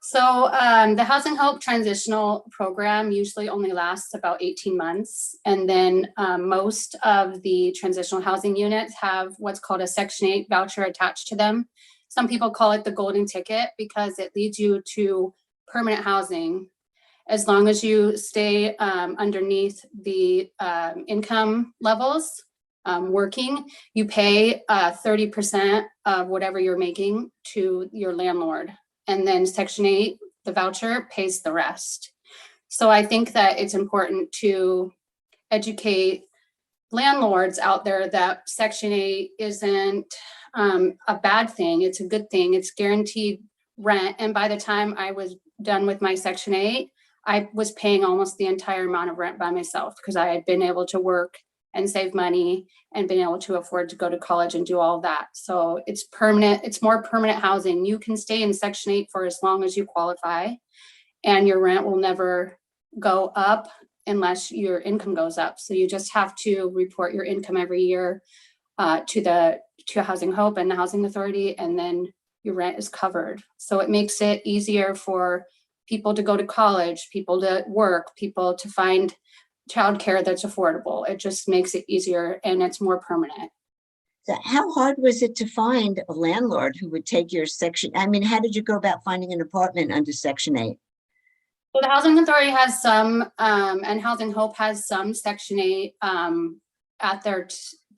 So the Housing Hope Transitional Program usually only lasts about 18 months. And then most of the transitional housing units have what's called a Section 8 voucher attached to them. Some people call it the golden ticket because it leads you to permanent housing. As long as you stay underneath the income levels working, you pay 30% of whatever you're making to your landlord. And then Section 8, the voucher, pays the rest. So I think that it's important to educate landlords out there that Section 8 isn't a bad thing. It's a good thing. It's guaranteed rent. And by the time I was done with my Section 8, I was paying almost the entire amount of rent by myself because I had been able to work and save money and been able to afford to go to college and do all of that. So it's permanent, it's more permanent housing. You can stay in Section 8 for as long as you qualify, and your rent will never go up unless your income goes up. So you just have to report your income every year to Housing Hope and the Housing Authority, and then your rent is covered. So it makes it easier for people to go to college, people to work, people to find childcare that's affordable. It just makes it easier and it's more permanent. So how hard was it to find a landlord who would take your section? I mean, how did you go about finding an apartment under Section 8? So the Housing Authority has some, and Housing Hope has some Section 8 at their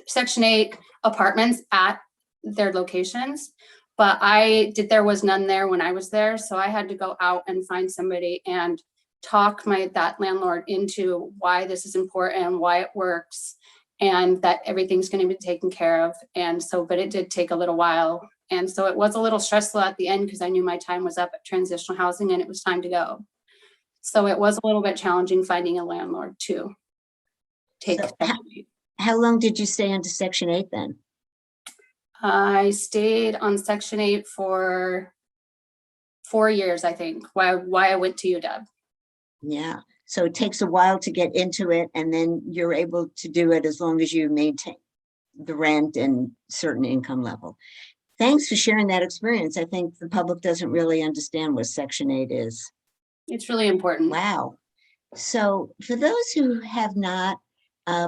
Section 8 apartments at their locations. But there was none there when I was there. So I had to go out and find somebody and talk that landlord into why this is important, why it works, and that everything's going to be taken care of. And so, but it did take a little while. And so it was a little stressful at the end because I knew my time was up at transitional housing and it was time to go. So it was a little bit challenging finding a landlord to take. So how long did you stay under Section 8 then? I stayed on Section 8 for 4 years, I think, why I went to UW. Yeah, so it takes a while to get into it, and then you're able to do it as long as you maintain the rent and certain income level. Thanks for sharing that experience. I think the public doesn't really understand what Section 8 is. It's really important. Wow. So for those who have not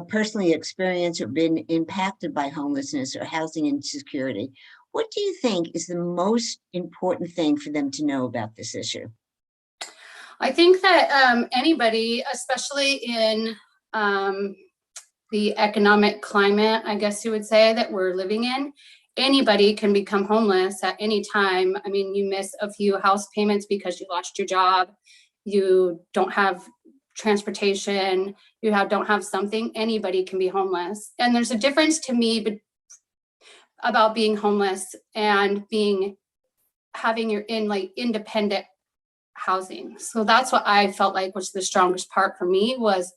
personally experienced or been impacted by homelessness or housing insecurity, what do you think is the most important thing for them to know about this issue? I think that anybody, especially in the economic climate, I guess you would say, that we're living in, anybody can become homeless at any time. I mean, you miss a few house payments because you lost your job, you don't have transportation, you don't have something, anybody can be homeless. And there's a difference to me about being homeless and having your independent housing. So that's what I felt like was the strongest part for me. Was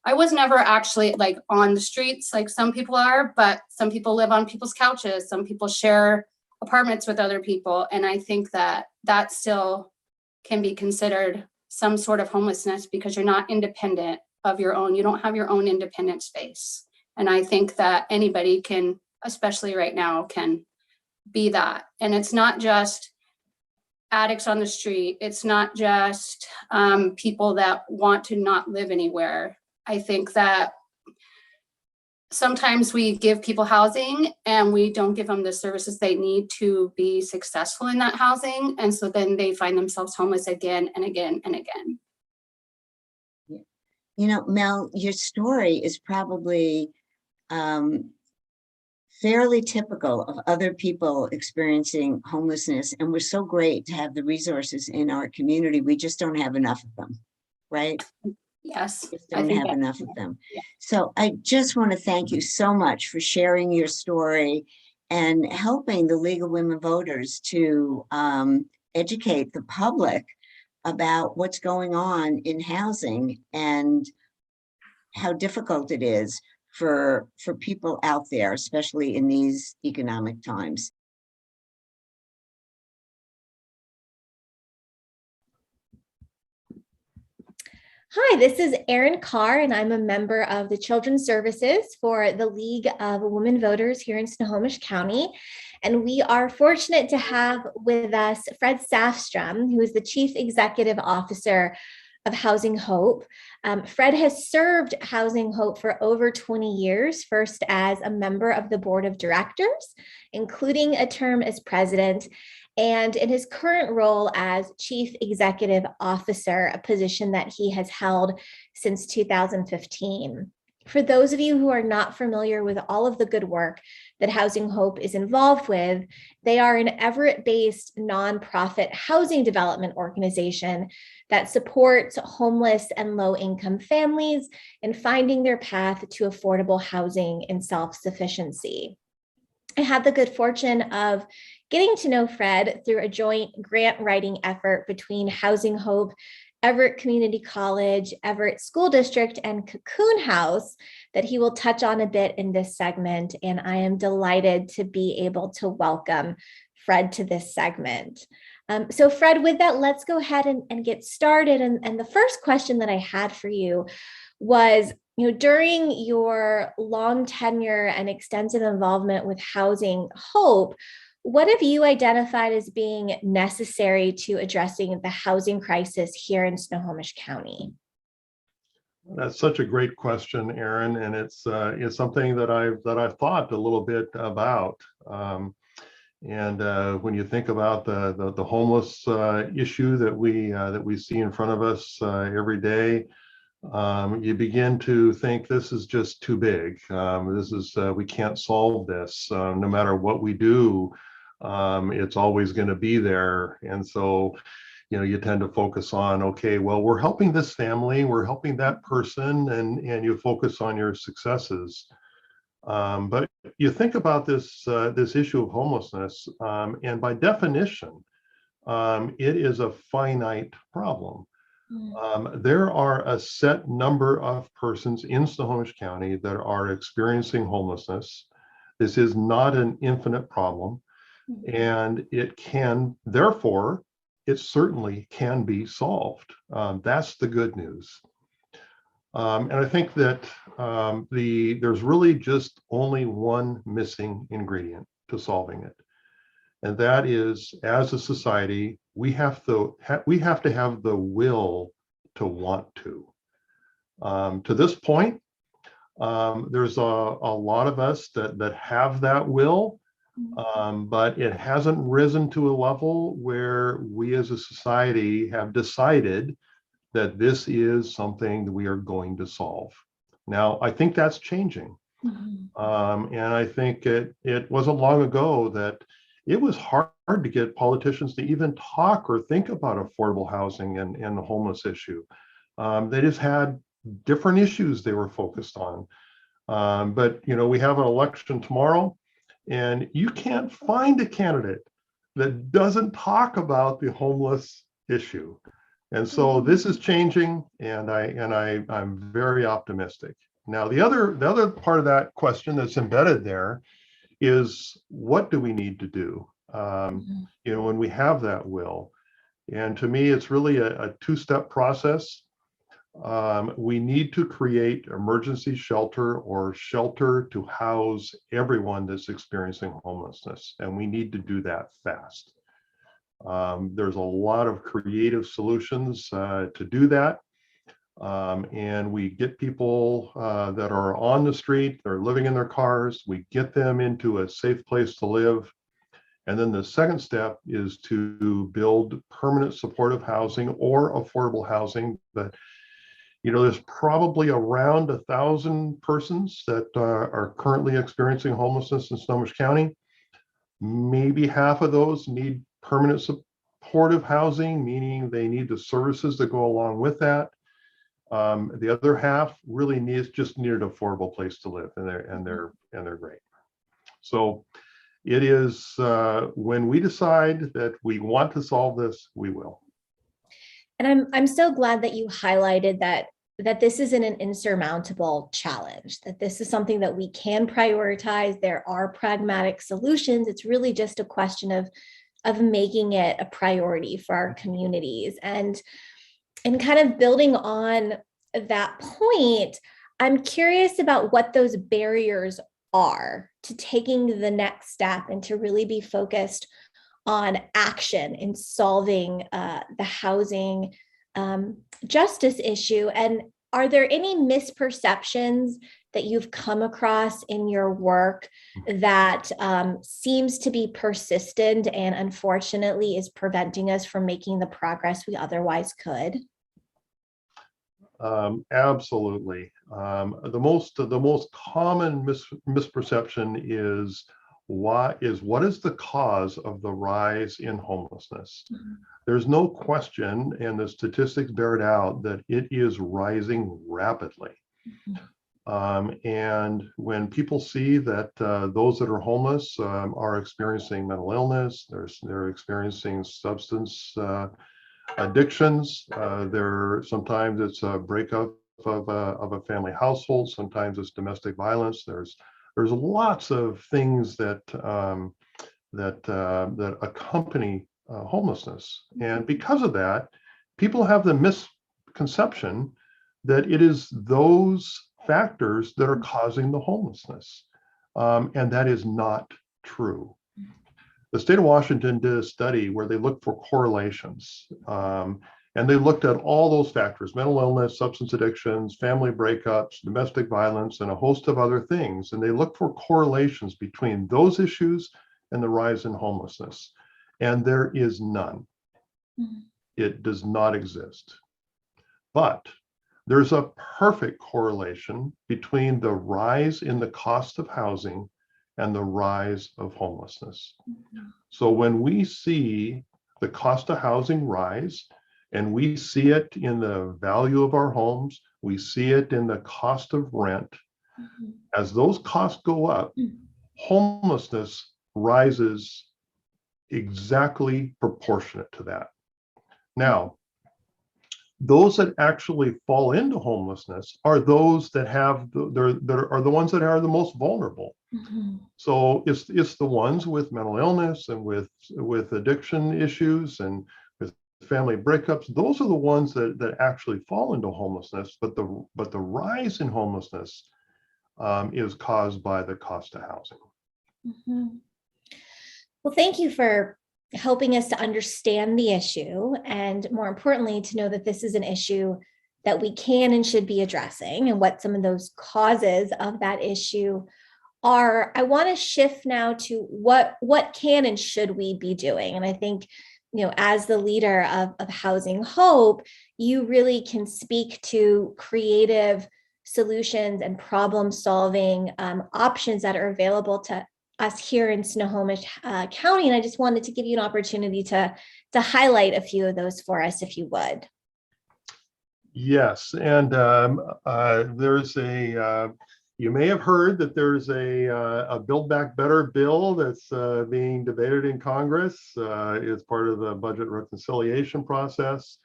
I was never actually like on the streets like some people are, but some people live on people's couches, some people share apartments with other people, and I think that still can be considered some sort of homelessness because you're not independent of your own, you don't have your own independent space. And I think that anybody can, especially right now, can be that. And it's not just addicts on the street. It's not just people that want to not live anywhere. I think that sometimes we give people housing and we don't give them the services they need to be successful in that housing. And so then they find themselves homeless again and again and again. You know, Mel, your story is probably fairly typical of other people experiencing homelessness. And we're so great to have the resources in our community. We just don't have enough of them, right? Yes. We just don't have enough of them. Yeah. So I just want to thank you so much for sharing your story and helping the League of Women Voters to educate the public about what's going on in housing and how difficult it is for people out there, especially in these economic times. Hi, this is Erin Carr, and I'm a member of the Children's Services for the League of Women Voters here in Snohomish County. And we are fortunate to have with us Fred Saftstrom, who is the Chief Executive Officer of Housing Hope. Fred has served Housing Hope for over 20 years, first as a member of the board of directors, including a term as president, and in his current role as Chief Executive Officer, a position that he has held since 2015. For those of you who are not familiar with all of the good work that Housing Hope is involved with, they are an Everett-based nonprofit housing development organization that supports homeless and low-income families in finding their path to affordable housing and self-sufficiency. I had the good fortune of getting to know Fred through a joint grant writing effort between Housing Hope, Everett Community College, Everett School District, and Cocoon House that he will touch on a bit in this segment. And I am delighted to be able to welcome Fred to this segment. So Fred, with that, let's go ahead and get started. And the first question that I had for you was, during your long tenure and extensive involvement with Housing Hope, what have you identified as being necessary to addressing the housing crisis here in Snohomish County? That's such a great question, Erin, and it's something that I've thought a little bit about. When you think about the homeless issue that we see in front of us every day, you begin to think this is just too big. We can't solve this. No matter what we do, it's always going to be there. And so, you tend to focus on, okay, well, we're helping this family, we're helping that person, and you focus on your successes. But you think about this issue of homelessness, and by definition, it is a finite problem. There are a set number of persons in Snohomish County that are experiencing homelessness. This is not an infinite problem, and it certainly can be solved. That's the good news. And I think that there's really just only one missing ingredient to solving it. And that is, as a society, we have to have the will to want to. To this point, there's a lot of us that have that will, but it hasn't risen to a level where we as a society have decided that this is something that we are going to solve. Now, I think that's changing. And I think it wasn't long ago that it was hard to get politicians to even talk or think about affordable housing and the homeless issue. They just had different issues they were focused on. But we have an election tomorrow, and you can't find a candidate that doesn't talk about the homeless issue. And so this is changing, and I'm very optimistic. Now, the other part of that question that's embedded there is, what do we need to do when we have that will? And to me, it's really a two-step process. We need to create emergency shelter or shelter to house everyone that's experiencing homelessness, and we need to do that fast. There's a lot of creative solutions to do that. And we get people that are on the street, they're living in their cars, we get them into a safe place to live. And then the second step is to build permanent supportive housing or affordable housing. But there's probably around 1,000 persons that are currently experiencing homelessness in Snohomish County. Maybe half of those need permanent supportive housing, meaning they need the services that go along with that. The other half really just need an affordable place to live, and they're great. So it is when we decide that we want to solve this, we will. And I'm so glad that you highlighted that this isn't an insurmountable challenge, that this is something that we can prioritize. There are pragmatic solutions. It's really just a question of making it a priority for our communities. And And kind of building on that point, I'm curious about what those barriers are to taking the next step and to really be focused on action in solving the housing justice issue. And are there any misperceptions that you've come across in your work that seems to be persistent and unfortunately is preventing us from making the progress we otherwise could? Absolutely. The most common misperception is what is the cause of the rise in homelessness? Mm-hmm. There's no question, and the statistics bear it out, that it is rising rapidly. Mm-hmm. And when people see that those that are homeless are experiencing mental illness, they're experiencing substance addictions, sometimes it's a breakup of a family household, sometimes it's domestic violence. There's lots of things that accompany homelessness, and because of that, people have the misconception that it is those factors that are causing the homelessness, and that is not true. The state of Washington did a study where they looked for correlations, and they looked at all those factors: mental illness, substance addictions, family breakups, domestic violence, and a host of other things. And they looked for correlations between those issues and the rise in homelessness. And there is none. Mm-hmm. It does not exist. But there's a perfect correlation between the rise in the cost of housing and the rise of homelessness. Mm-hmm. So when we see the cost of housing rise, and we see it in the value of our homes, we see it in the cost of rent, mm-hmm. as those costs go up, mm-hmm. homelessness rises exactly proportionate to that. Now, those that actually fall into homelessness are those that are the ones that are the most vulnerable. Mm-hmm. So it's the ones with mental illness and with addiction issues and with family breakups. Those are the ones that actually fall into homelessness. But the rise in homelessness is caused by the cost of housing. Mm-hmm. Well, thank you for helping us to understand the issue, and more importantly, to know that this is an issue that we can and should be addressing, and what some of those causes of that issue are. I want to shift now to what can and should we be doing. And I think, as the leader of Housing Hope, you really can speak to creative solutions and problem solving options that are available to us here in Snohomish County. And I just wanted to give you an opportunity to highlight a few of those for us, if you would. Yes, and there's you may have heard that there's a Build Back Better bill that's being debated in Congress. It's part of the budget reconciliation process.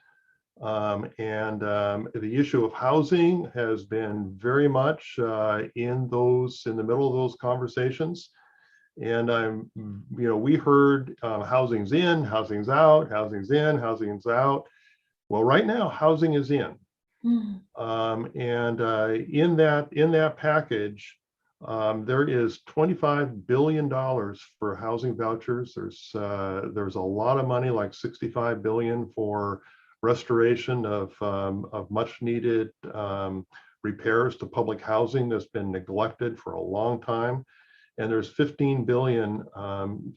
And the issue of housing has been very much in the middle of those conversations. And we heard housing's in, housing's out, housing's in, housing's out. Well, right now, housing is in. Mm. In that package, there is $25 billion for housing vouchers. There's a lot of money, like $65 billion for restoration of much needed repairs to public housing that's been neglected for a long time. And there's $15 billion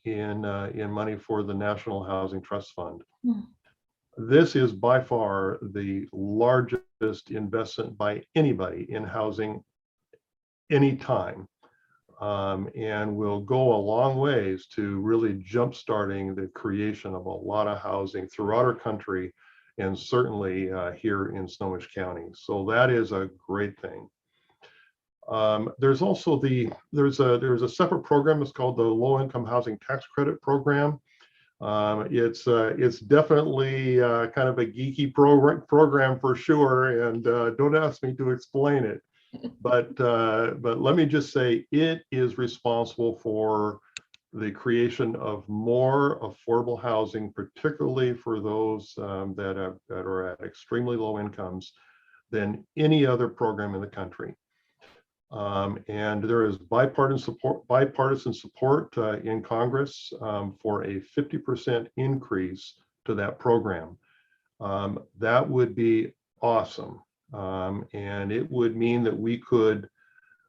in money for the National Housing Trust Fund. Mm. This is by far the largest investment by anybody in housing anytime, and will go a long ways to really jumpstarting the creation of a lot of housing throughout our country, and certainly here in Snohomish County. So that is a great thing. There's also there's a separate program. It's called the Low Income Housing Tax Credit Program. It's definitely kind of a geeky program for sure, and don't ask me to explain it. But let me just say, it is responsible for the creation of more affordable housing, particularly for those that are at extremely low incomes, than any other program in the country. And there is bipartisan support in Congress for a 50% increase to that program. That would be awesome. And it would mean that we could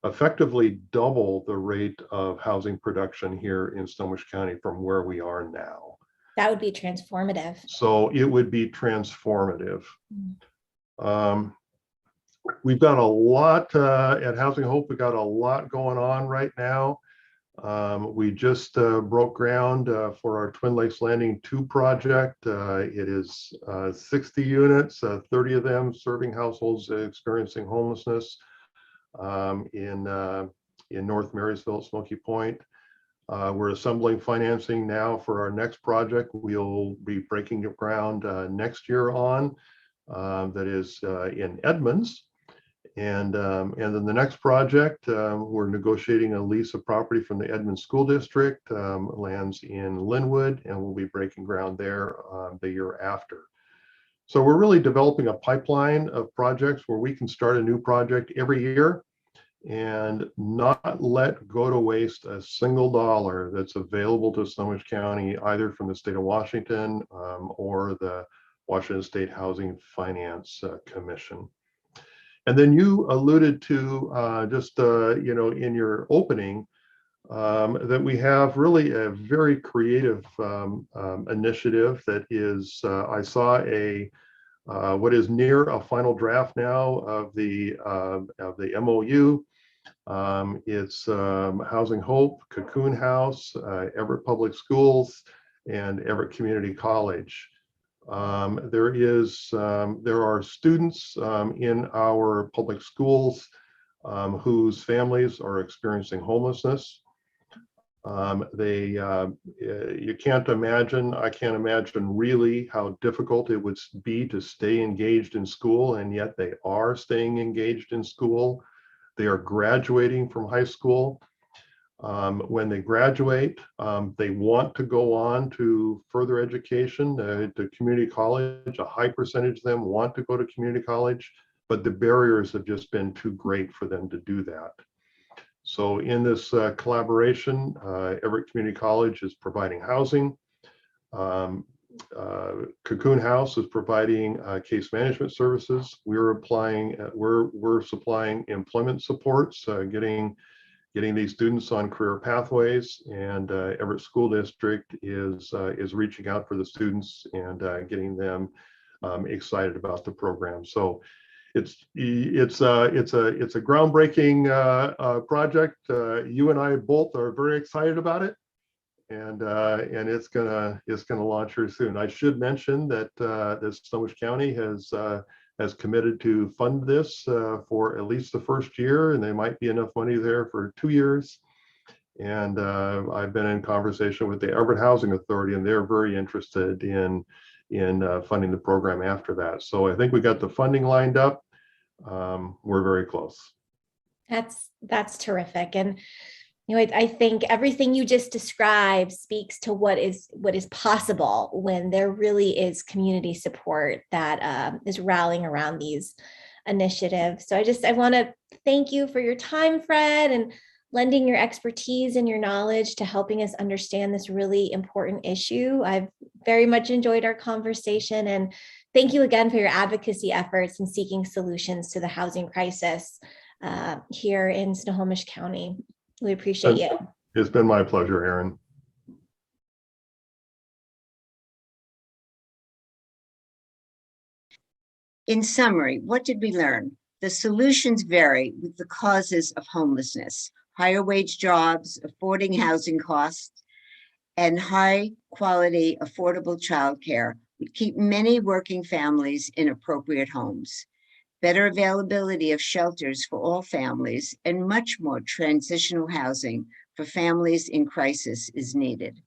effectively double the rate of housing production here in Snohomish County from where we are now. That would be transformative. So it would be transformative. We've got a lot at Housing Hope. We've got a lot going on right now. We just broke ground for our Twin Lakes Landing 2 project. It is 60 units, 30 of them serving households experiencing homelessness in North Marysville at Smoky Point. We're assembling financing now for our next project. We'll be breaking ground next year on, that is in Edmonds. And then the next project, we're negotiating a lease of property from the Edmonds School District, lands in Linwood, and we'll be breaking ground there the year after. So we're really developing a pipeline of projects where we can start a new project every year and not let go to waste a single dollar that's available to Snohomish County, either from the state of Washington or the Washington State Housing Finance Commission. And then you alluded to just in your opening that we have really a very creative initiative that is, I saw a what is near a final draft now of the MOU. It's Housing Hope, Cocoon House, Everett Public Schools, and Everett Community College. There are students in our public schools whose families are experiencing homelessness. You can't imagine, I can't imagine really how difficult it would be to stay engaged in school, and yet they are staying engaged in school. They are graduating from high school. When they graduate, they want to go on to further education, to community college. A high percentage of them want to go to community college, but the barriers have just been too great for them to do that. So in this collaboration, Everett Community College is providing housing. Cocoon House is providing case management services. We're supplying employment supports, getting these students on career pathways, and Everett School District is reaching out for the students and getting them excited about the program. So it's a groundbreaking project. You and I both are very excited about it, and it's gonna launch here soon. I should mention that Snohomish County has committed to fund this for at least the first year, and there might be enough money there for 2 years. And I've been in conversation with the Everett Housing Authority, and they're very interested in funding the program after that. So I think we got the funding lined up. We're very close. That's terrific. And I think everything you just described speaks to what is possible when there really is community support that is rallying around these initiatives. So I want to thank you for your time, Fred, and lending your expertise and your knowledge to helping us understand this really important issue. I've very much enjoyed our conversation, and thank you again for your advocacy efforts in seeking solutions to the housing crisis here in Snohomish County. We appreciate you. It's been my pleasure, Erin. In summary, what did we learn? The solutions vary with the causes of homelessness: higher wage jobs, affording housing costs, and high quality, affordable childcare would keep many working families in appropriate homes. Better availability of shelters for all families, and much more transitional housing for families in crisis is needed.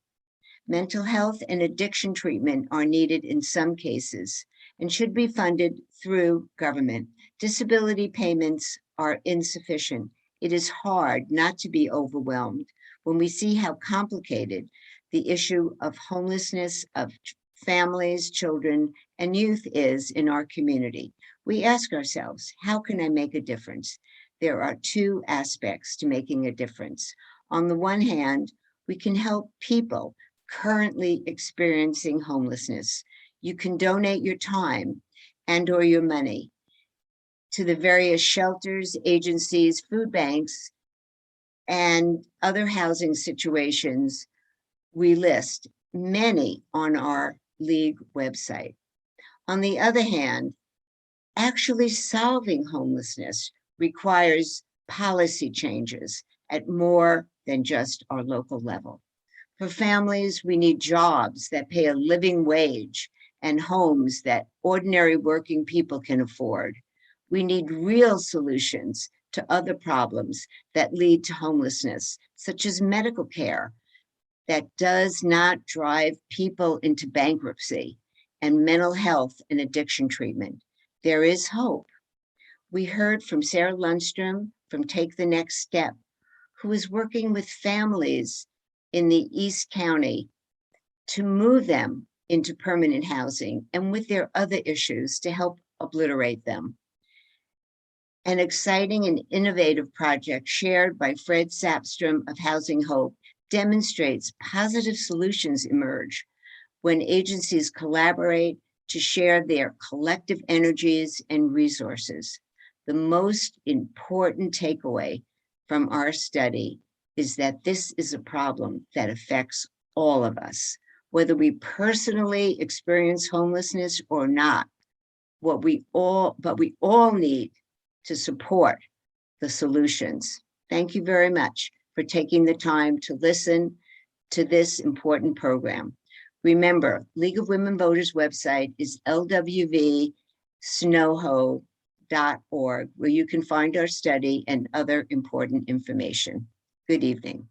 Mental health and addiction treatment are needed in some cases and should be funded through government. Disability payments are insufficient It is hard not to be overwhelmed when we see how complicated the issue of homelessness of families, children, and youth is in our community. We ask ourselves, how can I make a difference? There are two aspects to making a difference. On the one hand, we can help people currently experiencing homelessness. You can donate your time and or your money to the various shelters, agencies, food banks, and other housing situations we list, many on our league website. On the other hand, actually solving homelessness requires policy changes at more than just our local level. For families, we need jobs that pay a living wage and homes that ordinary working people can afford. We need real solutions to other problems that lead to homelessness, such as medical care that does not drive people into bankruptcy, and mental health and addiction treatment. There is hope. We heard from Sarah Lunstrum from Take the Next Step, who is working with families in the East County to move them into permanent housing and with their other issues to help obliterate them. An exciting and innovative project shared by Fred Saftstrom of Housing Hope demonstrates positive solutions emerge when agencies collaborate to share their collective energies and resources. The most important takeaway from our study is that this is a problem that affects all of us, whether we personally experience homelessness or not. But we all need to support the solutions. Thank you very much for taking the time to listen to this important program. Remember, League of Women Voters website is lwvsnoho.org, where you can find our study and other important information. Good evening.